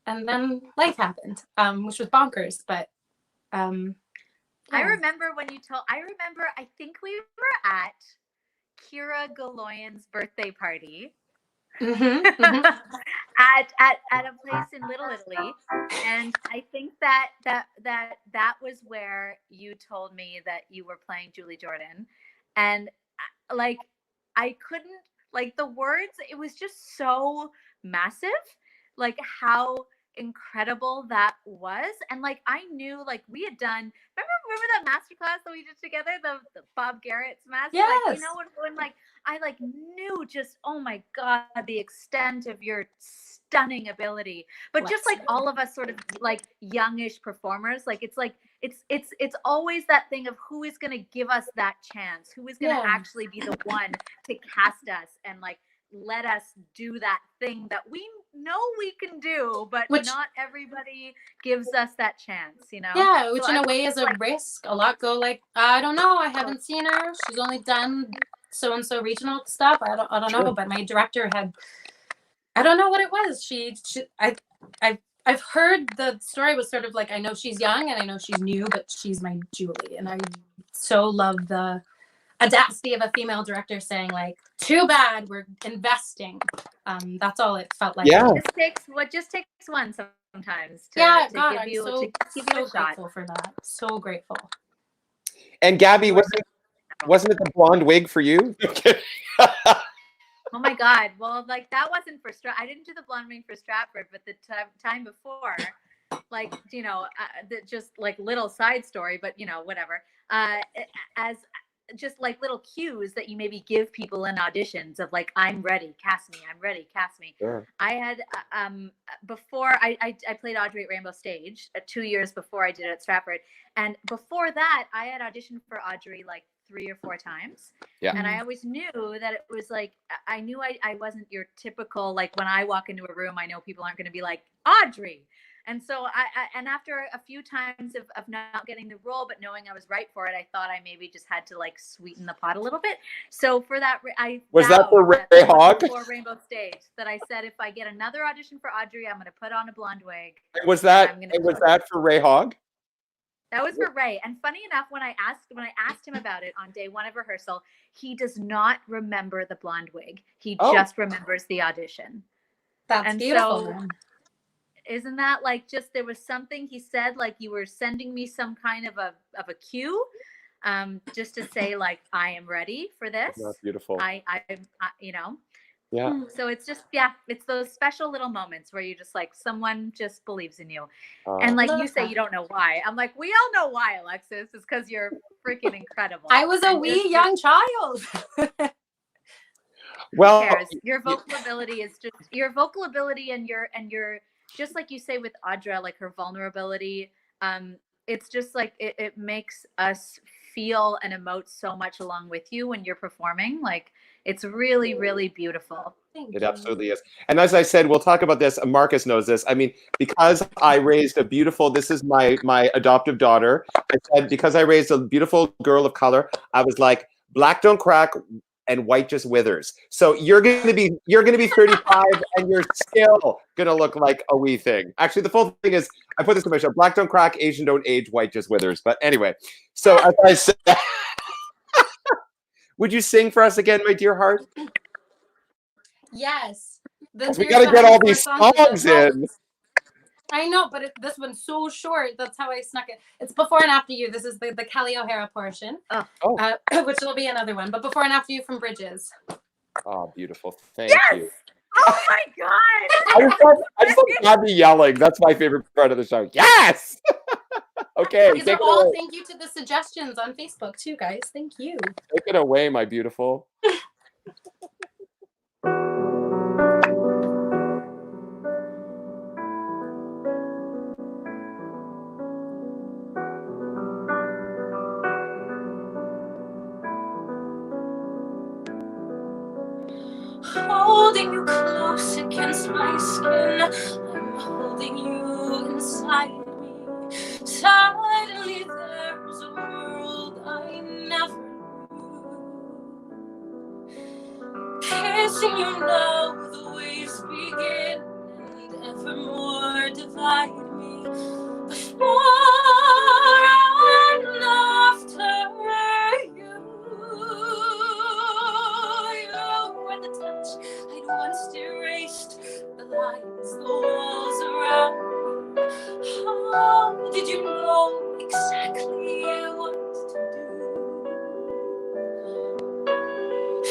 And then life happened, which was bonkers. But I remember I think we were at Kira Galoyan's birthday party at a place in Little Italy, and I think that was where you told me that you were playing Julie Jordan, and like I couldn't, like, the words, it was just so massive, like how incredible that was. And like I knew, like, we had done, remember that masterclass that we did together, the Bob Garrett's master. Yes. Like, you know, when like I like knew just, oh my God, the extent of your stunning ability. But just like all of us sort of like youngish performers, like it's always that thing of who is going to give us that chance, who is going to actually be the one to cast us and like let us do that thing that we know we can do, but not everybody gives us that chance, you know? Yeah, which in a way is a risk. A lot go like, I don't know, I haven't seen her. She's only done so-and-so regional stuff. I don't know, but my director had, I don't know what it was. I've heard the story was sort of like, I know she's young and I know she's new, but she's my Julie. And I so love the audacity of a female director saying like, too bad, we're investing. That's all it felt like. Yeah. It just takes one sometimes to give you a shot. Grateful for that. So grateful. And Gabby, wasn't it the blonde wig for you? Oh my God. Well, like that wasn't for I didn't do the blonde wig for Stratford, but the time before, like, you know, just like little side story, but you know, whatever. As just like little cues that you maybe give people in auditions of like, I'm ready, cast me, I'm ready, cast me. Sure. I had before I played Audrey at Rainbow Stage 2 years before I did it at Stratford, and before that I had auditioned for Audrey like 3 or 4 times. Yeah. And I always knew that it was like, I knew I wasn't your typical, like when I walk into a room, I know people aren't going to be like, Audrey. And so and after a few times of not getting the role, but knowing I was right for it, I thought I maybe just had to like sweeten the pot a little bit. So for that, Was that for Ray Hogg? Before Rainbow Stage, that I said, if I get another audition for Audrey, I'm going to put on a blonde wig. Was that for Ray Hogg? That was for Ray. And funny enough, when I asked him about it on day 1 of rehearsal, he does not remember the blonde wig. He just remembers the audition. That's beautiful. So, isn't that like, just, there was something he said, like you were sending me some kind of a cue, just to say like, I am ready for this. That's beautiful. I you know. Yeah. So it's just, it's those special little moments where you just like, someone just believes in you. And like you say, you don't know why. I'm like, we all know why, Alexis. It's because you're freaking incredible. I was a wee young child. Well, who cares? Your vocal ability is just your vocal ability, and your just like you say with Audra, like her vulnerability. It's just like it makes us feel and emote so much along with you when you're performing. Like, it's really, really beautiful. It absolutely is. And as I said, we'll talk about this. Marcus knows this. I mean, because I raised a beautiful, this is my adoptive daughter. I said, because I raised a beautiful girl of color, I was like, black don't crack and white just withers. So you're gonna be 35 and you're still gonna look like a wee thing. Actually, the full thing is, I put this in my show: black don't crack, Asian don't age, white just withers. But anyway, so as I said, would you sing for us again, my dear heart? Yes. We got to get all these songs in. I know, but this one's so short. That's how I snuck it. It's Before and After You. This is the Kelly O'Hara portion, which will be another one. But Before and After You from Bridges. Oh, beautiful. Thank you. Oh my God. I just love Gabby yelling. That's my favorite part of the show. Yes. Okay. These are all thank you to the suggestions on Facebook too, guys. Thank you. Take it away, my beautiful. Holding you close against my skin, I'm holding you inside me. Suddenly there's a world I never knew. Kissing you now, the waves begin and evermore divide me. Before and after you, the touch I'd once erased, the lines, the walls around me. How did you know exactly what to do?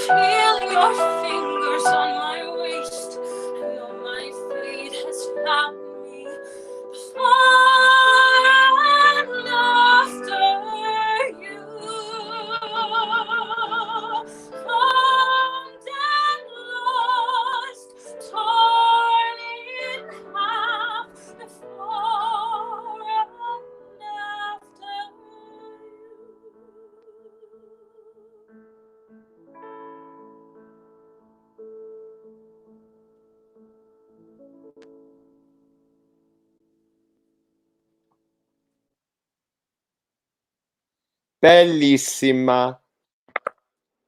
Feeling your fingers on my waist, I know my fate has found me. Before and after you. Torn in half, before and after Bellissima.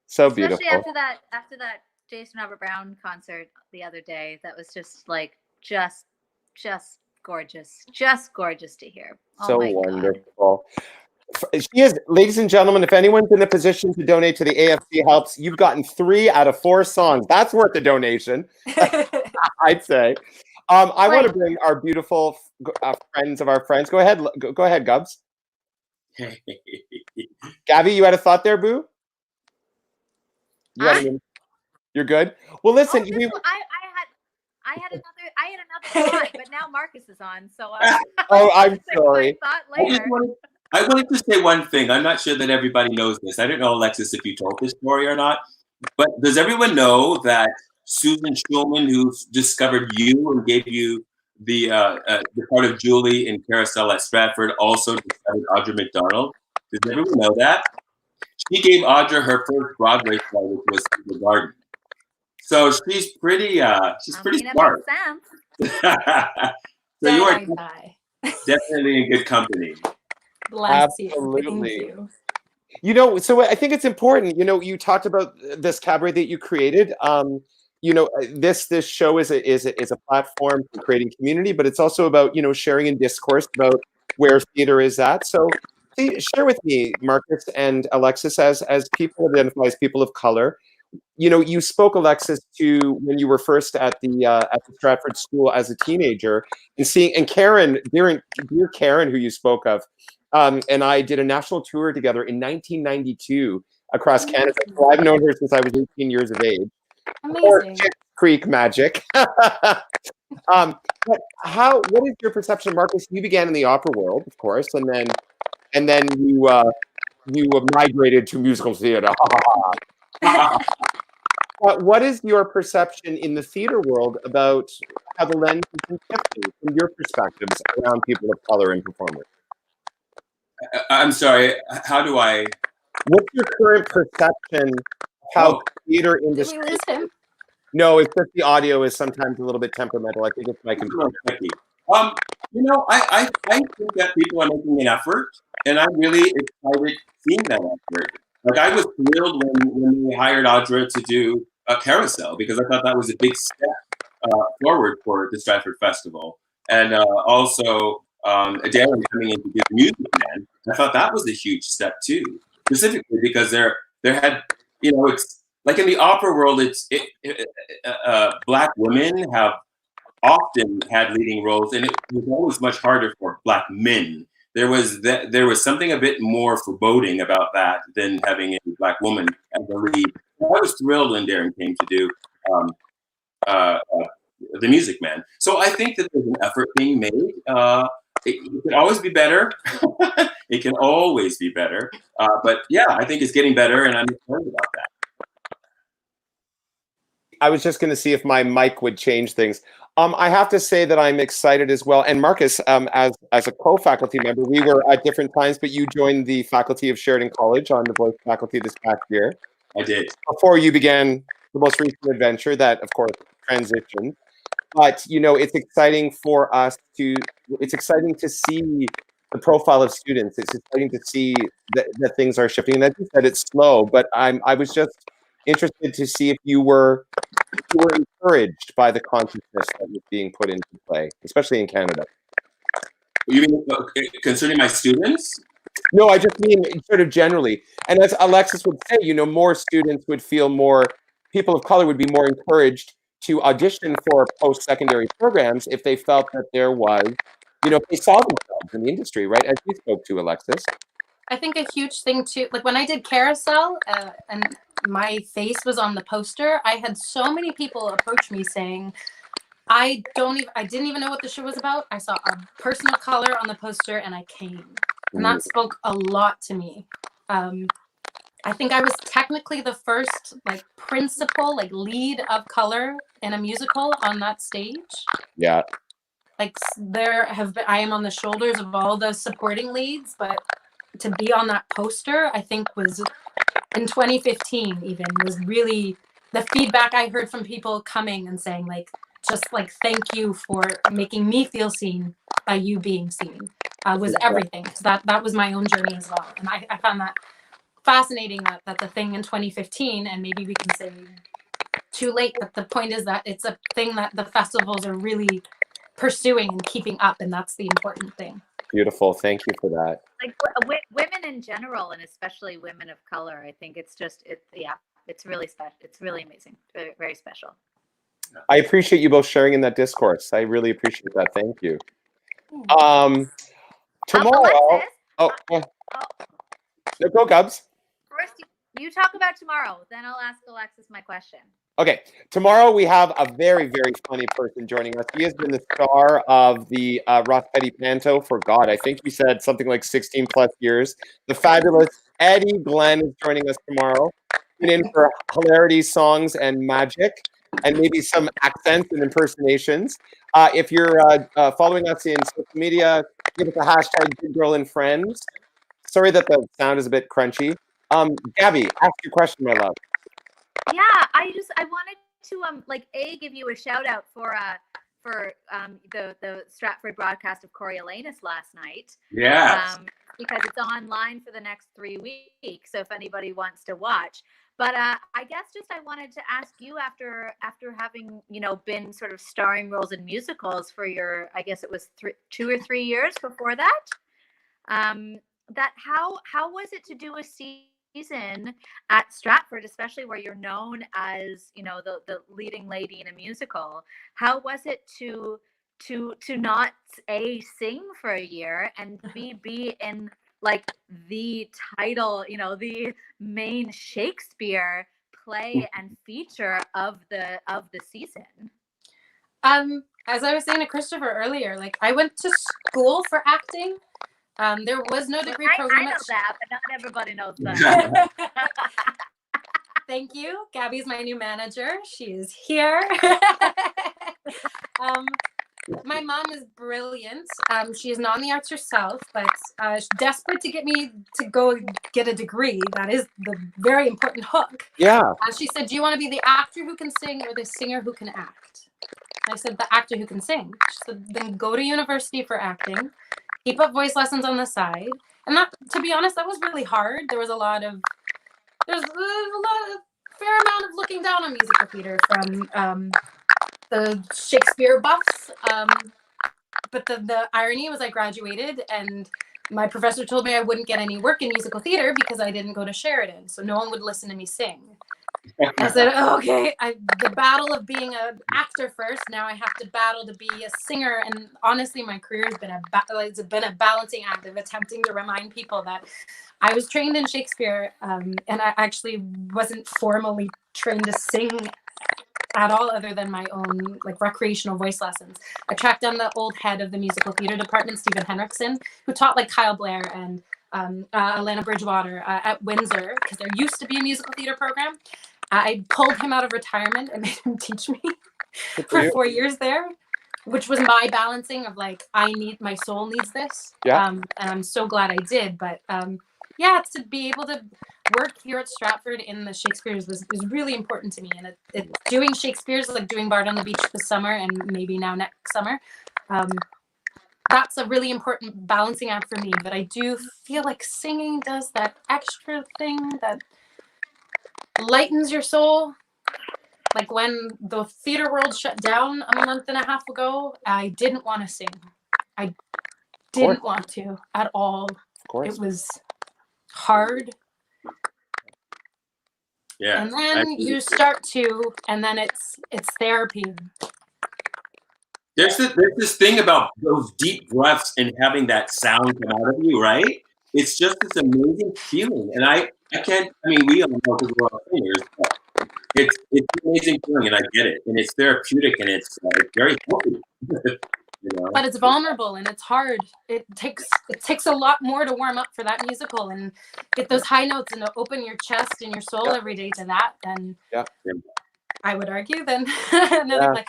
So beautiful. Especially after that Jason Robert Brown concert the other day, that was just like just gorgeous to hear. Oh, so my wonderful. God. She is, ladies and gentlemen, if anyone's in a position to donate to the AFC Helps, you've gotten 3 out of 4 songs. That's worth the donation, I'd say. I want to bring our beautiful friends of our friends. Go ahead, Gubs. Gabby, you had a thought there, boo? You're good. Well, listen, I had another thought, but now Marcus is on, so I'm sorry. Thought later. I wanted to say one thing. I'm not sure that everybody knows this. I don't know, Alexis, if you told this story or not, but does everyone know that Susan Schulman, who discovered you and gave you the part of Julie in Carousel at Stratford, also discovered Audra McDonald? Does everyone know that? She gave Audra her first Broadway play, which was The Garden. So she's pretty smart. Makes sense. So you are Die. definitely in good company. Bless you. Absolutely. Thank you. You know, so I think it's important. You know, you talked about this cabaret that you created. You know, this show is a platform for creating community, but it's also about, you know, sharing and discourse about where theater is at. So please share with me, Marcus and Alexis, as people identify as people of color. You know, you spoke, Alexis, to when you were first at the Stratford School as a teenager, and Karen, dear Karen, who you spoke of, and I did a national tour together in 1992 across Canada. So I've known her since I was 18 years of age. Amazing. Schitt's Creek magic. But what is your perception, Marcus? You began in the opera world, of course, and then you migrated to musical theater. What is your perception in the theater world about how the lens has been shifting from your perspectives around people of color and performers? I'm sorry, how do I? What's your current perception of how theater Did industry? we lose him? No, it's just the audio is sometimes a little bit temperamental. I think it's my computer. You know, I think that people are making an effort, and I'm really excited seeing that effort. Like I was thrilled when we hired Audra to do a carousel because I thought that was a big step forward for the Stratford Festival, and also Darren coming in to do the Music Man. I thought that was a huge step too, specifically because there had, you know, it's like in the opera world, Black women have often had leading roles, and it was always much harder for Black men. There was something a bit more foreboding about that than having a Black woman as the lead. I was thrilled when Darren came to do the Music Man. So I think that there's an effort being made. It can always be better. It can always be better. But yeah, I think it's getting better, and I'm excited about that. I was just going to see if my mic would change things. I have to say that I'm excited as well. And Marcus, as a co-faculty member, we were at different times, but you joined the faculty of Sheridan College on the voice faculty this past year. I did. Before you began the most recent adventure that, of course, transitioned. But, you know, it's exciting to see the profile of students. It's exciting to see that things are shifting. And as you said, it's slow, but I was just interested to see if you were encouraged by the consciousness that was being put into play, especially in Canada. You mean concerning my students? No, I just mean sort of generally. And as Alexis would say, you know, more students would feel people of color would be more encouraged to audition for post-secondary programs if they felt that there was, you know, they saw themselves in the industry, right? As you spoke to, Alexis. I think a huge thing too, like when I did Carousel and my face was on the poster, I had so many people approach me saying, I didn't even know what the show was about. I saw a person of color on the poster and I came. And that spoke a lot to me. I think I was technically the first principal, lead of color in a musical on that stage. Yeah. Like I am on the shoulders of all the supporting leads, but to be on that poster, I think was in 2015 even was really the feedback I heard from people coming and saying thank you for making me feel seen by you being seen was everything. Because that was my own journey as well. And I found that fascinating that the thing in 2015, and maybe we can say too late, but the point is that it's a thing that the festivals are really pursuing and keeping up, and that's the important thing. Beautiful. Thank you for that. Women in general, and especially women of color, I think it's really special. It's really amazing. Very, very special. I appreciate you both sharing in that discourse. I really appreciate that. Thank you. Tomorrow. Alexis, go Gubs. First, you talk about tomorrow. Then I'll ask Alexis my question. Okay, tomorrow we have a very, very funny person joining us. He has been the star of the Ross Petty Panto for, God, I think he said something like 16 plus years. The fabulous Eddie Glenn is joining us tomorrow. Tune in for hilarity, songs, and magic, and maybe some accents and impersonations. If you're following us in social media, give us a hashtag Big Girl and Friends. Sorry that the sound is a bit crunchy. Gabby, ask your question, my love. Yeah, I wanted to like give you a shout out for the Stratford broadcast of Coriolanus last night. Yes. Because it's online for the next 3 weeks. So if anybody wants to watch. But I guess just I wanted to ask you after having, you know, been sort of starring roles in musicals for your, I guess it was 2 or 3 years before that. That how was it to do a season at Stratford, especially where you're known as, you know, the leading lady in a musical? How was it to not sing for a year and be in like the title, you know, the main Shakespeare play and feature of the season? As I was saying to Christopher earlier, like I went to school for acting. There was no degree program. I know that, but not everybody knows that. Thank you. Gabby's my new manager. She is here. My mom is brilliant. She is not in the arts herself, but she's desperate to get me to go get a degree. That is the very important hook. Yeah. She said, do you want to be the actor who can sing or the singer who can act? I said, the actor who can sing. She said, then go to university for acting. Keep up voice lessons on the side. And that, to be honest, that was really hard. There's a fair amount of looking down on musical theater from the Shakespeare buffs. But the irony was I graduated and my professor told me I wouldn't get any work in musical theater because I didn't go to Sheridan. So no one would listen to me sing. I said, okay, the battle of being an actor first. Now I have to battle to be a singer. And honestly, my career has been it's been a balancing act of attempting to remind people that I was trained in Shakespeare, and I actually wasn't formally trained to sing at all other than my own like recreational voice lessons. I tracked down the old head of the musical theater department, Stephen Henriksen, who taught like Kyle Blair and Alana Bridgewater at Windsor, because there used to be a musical theater program. I pulled him out of retirement and made him teach me for 4 years there, which was my balancing of like, my soul needs this. Yeah. And I'm so glad I did. But yeah, to be able to work here at Stratford in the Shakespeare's was really important to me. And doing Shakespeare's, like doing Bard on the Beach this summer and maybe now next summer, that's a really important balancing act for me. But I do feel like singing does that extra thing that lightens your soul. Like when the theater world shut down a month and a half ago, I didn't want to sing. I didn't want to at all. Of course. It was hard. Yeah. And then you start to, and then it's therapy. There's this thing about those deep breaths and having that sound come out of you, right? It's just this amazing feeling. And I can't, I mean, we all know because we're all singers, but it's an amazing feeling and I get it. And it's therapeutic and it's very healthy. You know? But it's vulnerable and it's hard. It takes a lot more to warm up for that musical and get those high notes and to open your chest and your soul every day to that. And I would argue then another like,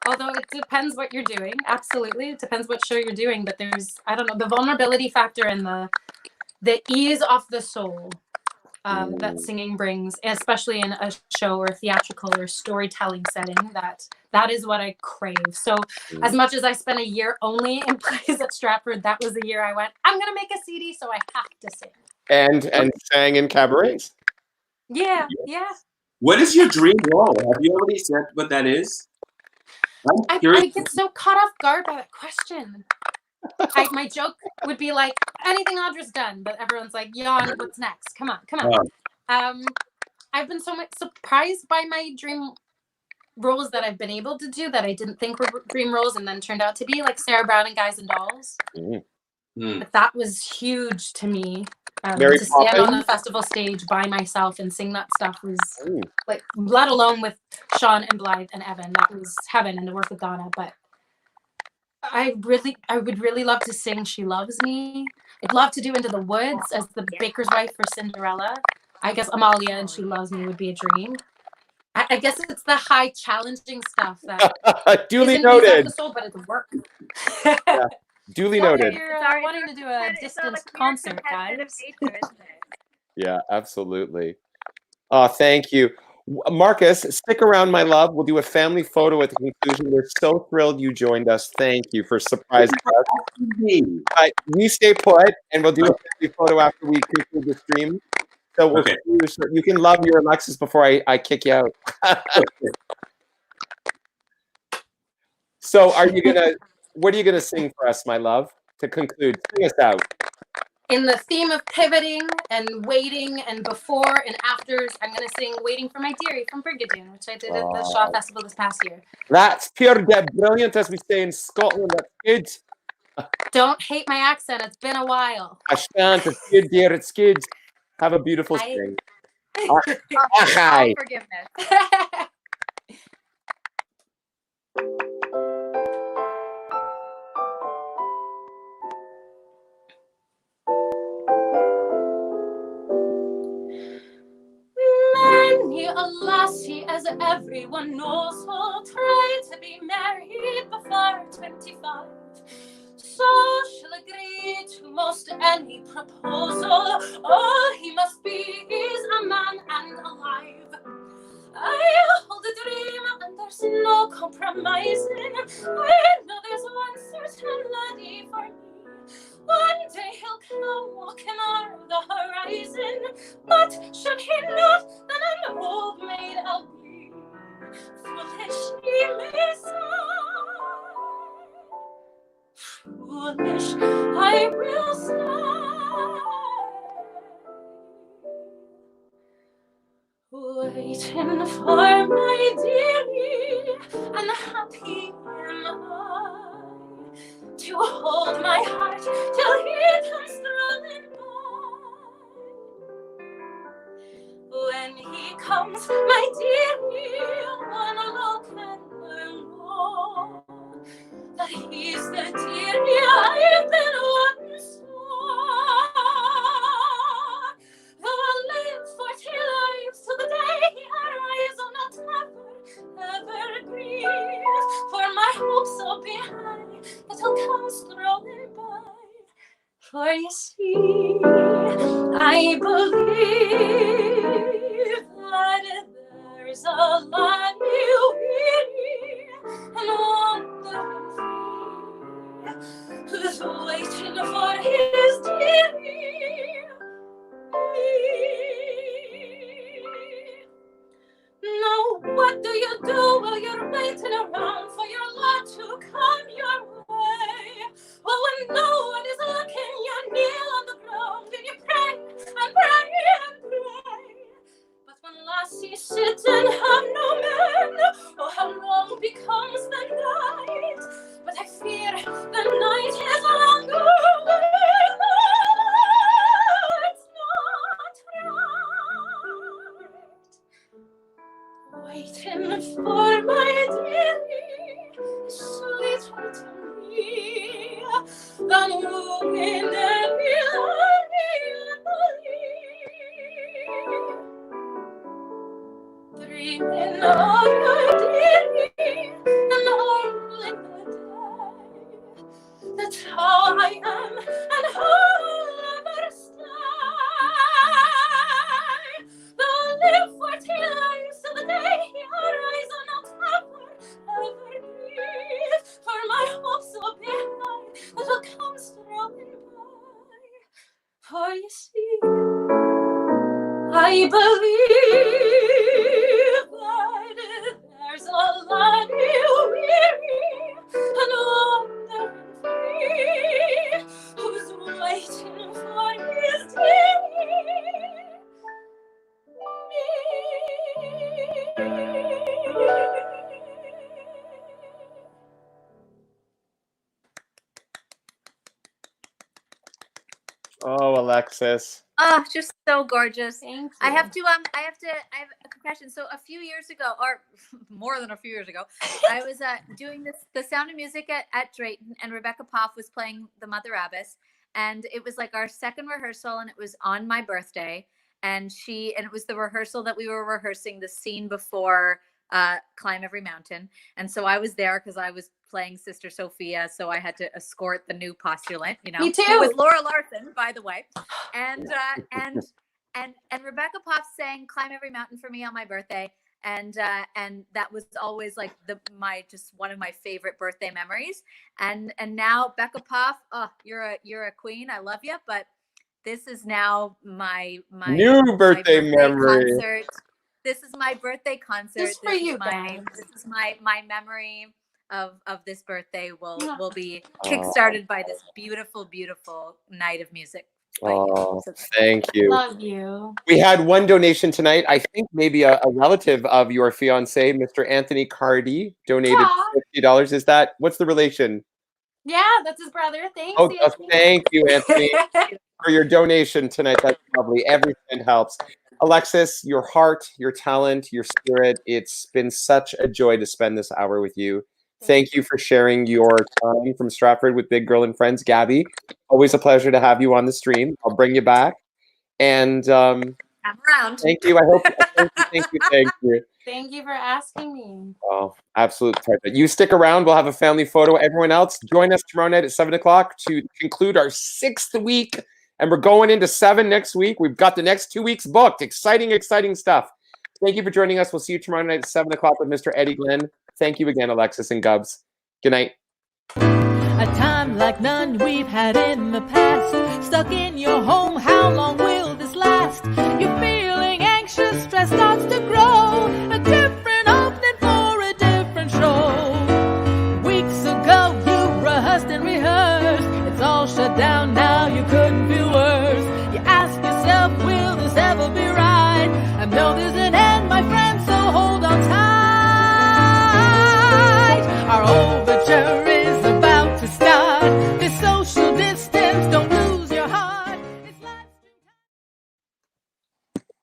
although it depends what you're doing. Absolutely. It depends what show you're doing. But there's, I don't know, the vulnerability factor and the ease off the soul that singing brings, especially in a show or theatrical or storytelling setting, that is what I crave. So as much as I spent a year only in plays at Stratford, that was the year I went, I'm going to make a CD, so I have to sing. And sang in cabarets. Yeah. What is your dream role? Have you already said what that is? I get so caught off guard by that question. My joke would be like, anything Audra's done, but everyone's like, Jan, what's next? Come on. I've been so much surprised by my dream roles that I've been able to do that I didn't think were dream roles and then turned out to be, like Sarah Brown in Guys and Dolls. That was huge to me. Mary To stand on Poppins? the festival stage by myself and sing that stuff was Ooh. like, let alone with Sean and Blythe and Evan, that was heaven, and to work with Donna. But I would really love to sing She Loves Me. I'd love to do Into the Woods as the baker's wife for Cinderella. I guess Amalia and She Loves Me would be a dream. I guess it's the high challenging stuff that Duly isn't easy off noted. the soul, but it's work. Yeah. Duly Well, noted. you're wanting to do a distance concert, guys. Yeah, absolutely. Oh, thank you. Marcus, stick around, my love. We'll do a family photo at the conclusion. We're so thrilled you joined us. Thank you for surprising us. We stay put, and we'll do a family photo after we conclude the stream. So we'll Okay. you can love your Alexis before I kick you out. So what are you gonna sing for us, my love, to conclude? Sing us out. In the theme of pivoting and waiting and before and afters, I'm going to sing Waiting for My Dearie from Brigadoon, which I did at the Shaw Festival this past year. That's pure brilliant, as we say in Scotland. That's good. Don't hate my accent. It's been a while. I shan't. It's good, dear. It's good. Have a beautiful spring. All forgiveness. Many a lassie, as everyone knows, will try to be married before 25. So she'll agree to most any proposal. All he must be is a man and alive. I hold a dream and there's no compromising. I know there's one certain laddie for me. One day he'll come walking o'er the horizon, but should he not, then an old maid I'll be. Foolish he may sigh, foolish I will sigh. Waiting for my dearie, and happy am I to hold my heart till he comes strolling by. When he comes, my dearie, one look and learn more that he's the dearie I've been once for. Though I'll live 40 lives till the day he arrives, I'll not ever grieve, for my hopes will be high that he'll come strolling by. For you see, I believe that there's a land weary and wandering free who's waiting for his dearie. Now, what do you do while you're waiting around for your lot to come your way? Well, when no one is looking, you kneel on the ground and you pray and pray and pray. But when lassies sit and have no men, oh, how long becomes the night? But I fear the night is longer when it's not right. Waiting for my dearie is sweeter to me than moving every lonely dreaming of your dearie and all in the day. That's how I am and how I'll ever stay. Though I'll live 40 lives till the day he arrives, I'll not ever grieve, for my hopes will be high that will come strolling by. For you see, I believe that there's a land weary and wandering free who's waiting for his dearie. Oh, Alexis. Oh, just so gorgeous. Thank you. I have a confession. So a few years ago, or more than a few years ago, I was doing the Sound of Music at Drayton, and Rebecca Poff was playing the Mother Abbess, and it was like our second rehearsal, and it was on my birthday, and it was the rehearsal that we were rehearsing the scene before Climb Every Mountain, and so I was there because I was playing Sister Sophia, so I had to escort the new postulant, Me too. who was Laura Larson, by the way, and Rebecca Poff sang "Climb Every Mountain" for me on my birthday, and that was always like one of my favorite birthday memories. And now Becca Poff, oh, you're a queen. I love you, but this is now my New birthday memory. concert. This is my birthday concert. Just for you guys. This is my memory of this birthday will be kickstarted by this beautiful, beautiful night of music. Oh, thank you. Love you. We had one donation tonight. I think maybe a relative of your fiance, Mr. Anthony Cardi, donated $50. Is that, what's the relation? Yeah, that's his brother. Thanks. Oh, Anthony. thank you, Anthony, for your donation tonight. That's lovely. Every cent helps. Alexis, your heart, your talent, your spirit, it's been such a joy to spend this hour with you. Thank you for sharing your time from Stratford with Big Girl and Friends. Gabby, always a pleasure to have you on the stream. I'll bring you back. And I'm around. thank you. Thank you. Thank you for asking me. Oh, absolute pleasure. You stick around. We'll have a family photo. Everyone else, join us tomorrow night at 7 o'clock to conclude our 6th week. And we're going into 7 next week. We've got the next 2 weeks booked. Exciting stuff. Thank you for joining us. We'll see you tomorrow night at 7 o'clock with Mr. Eddie Glenn. Thank you again, Alexis and Gubs. Good night. A time like none we've had in the past. Stuck in your home, how long will this last? You're feeling anxious, stress starts to grow.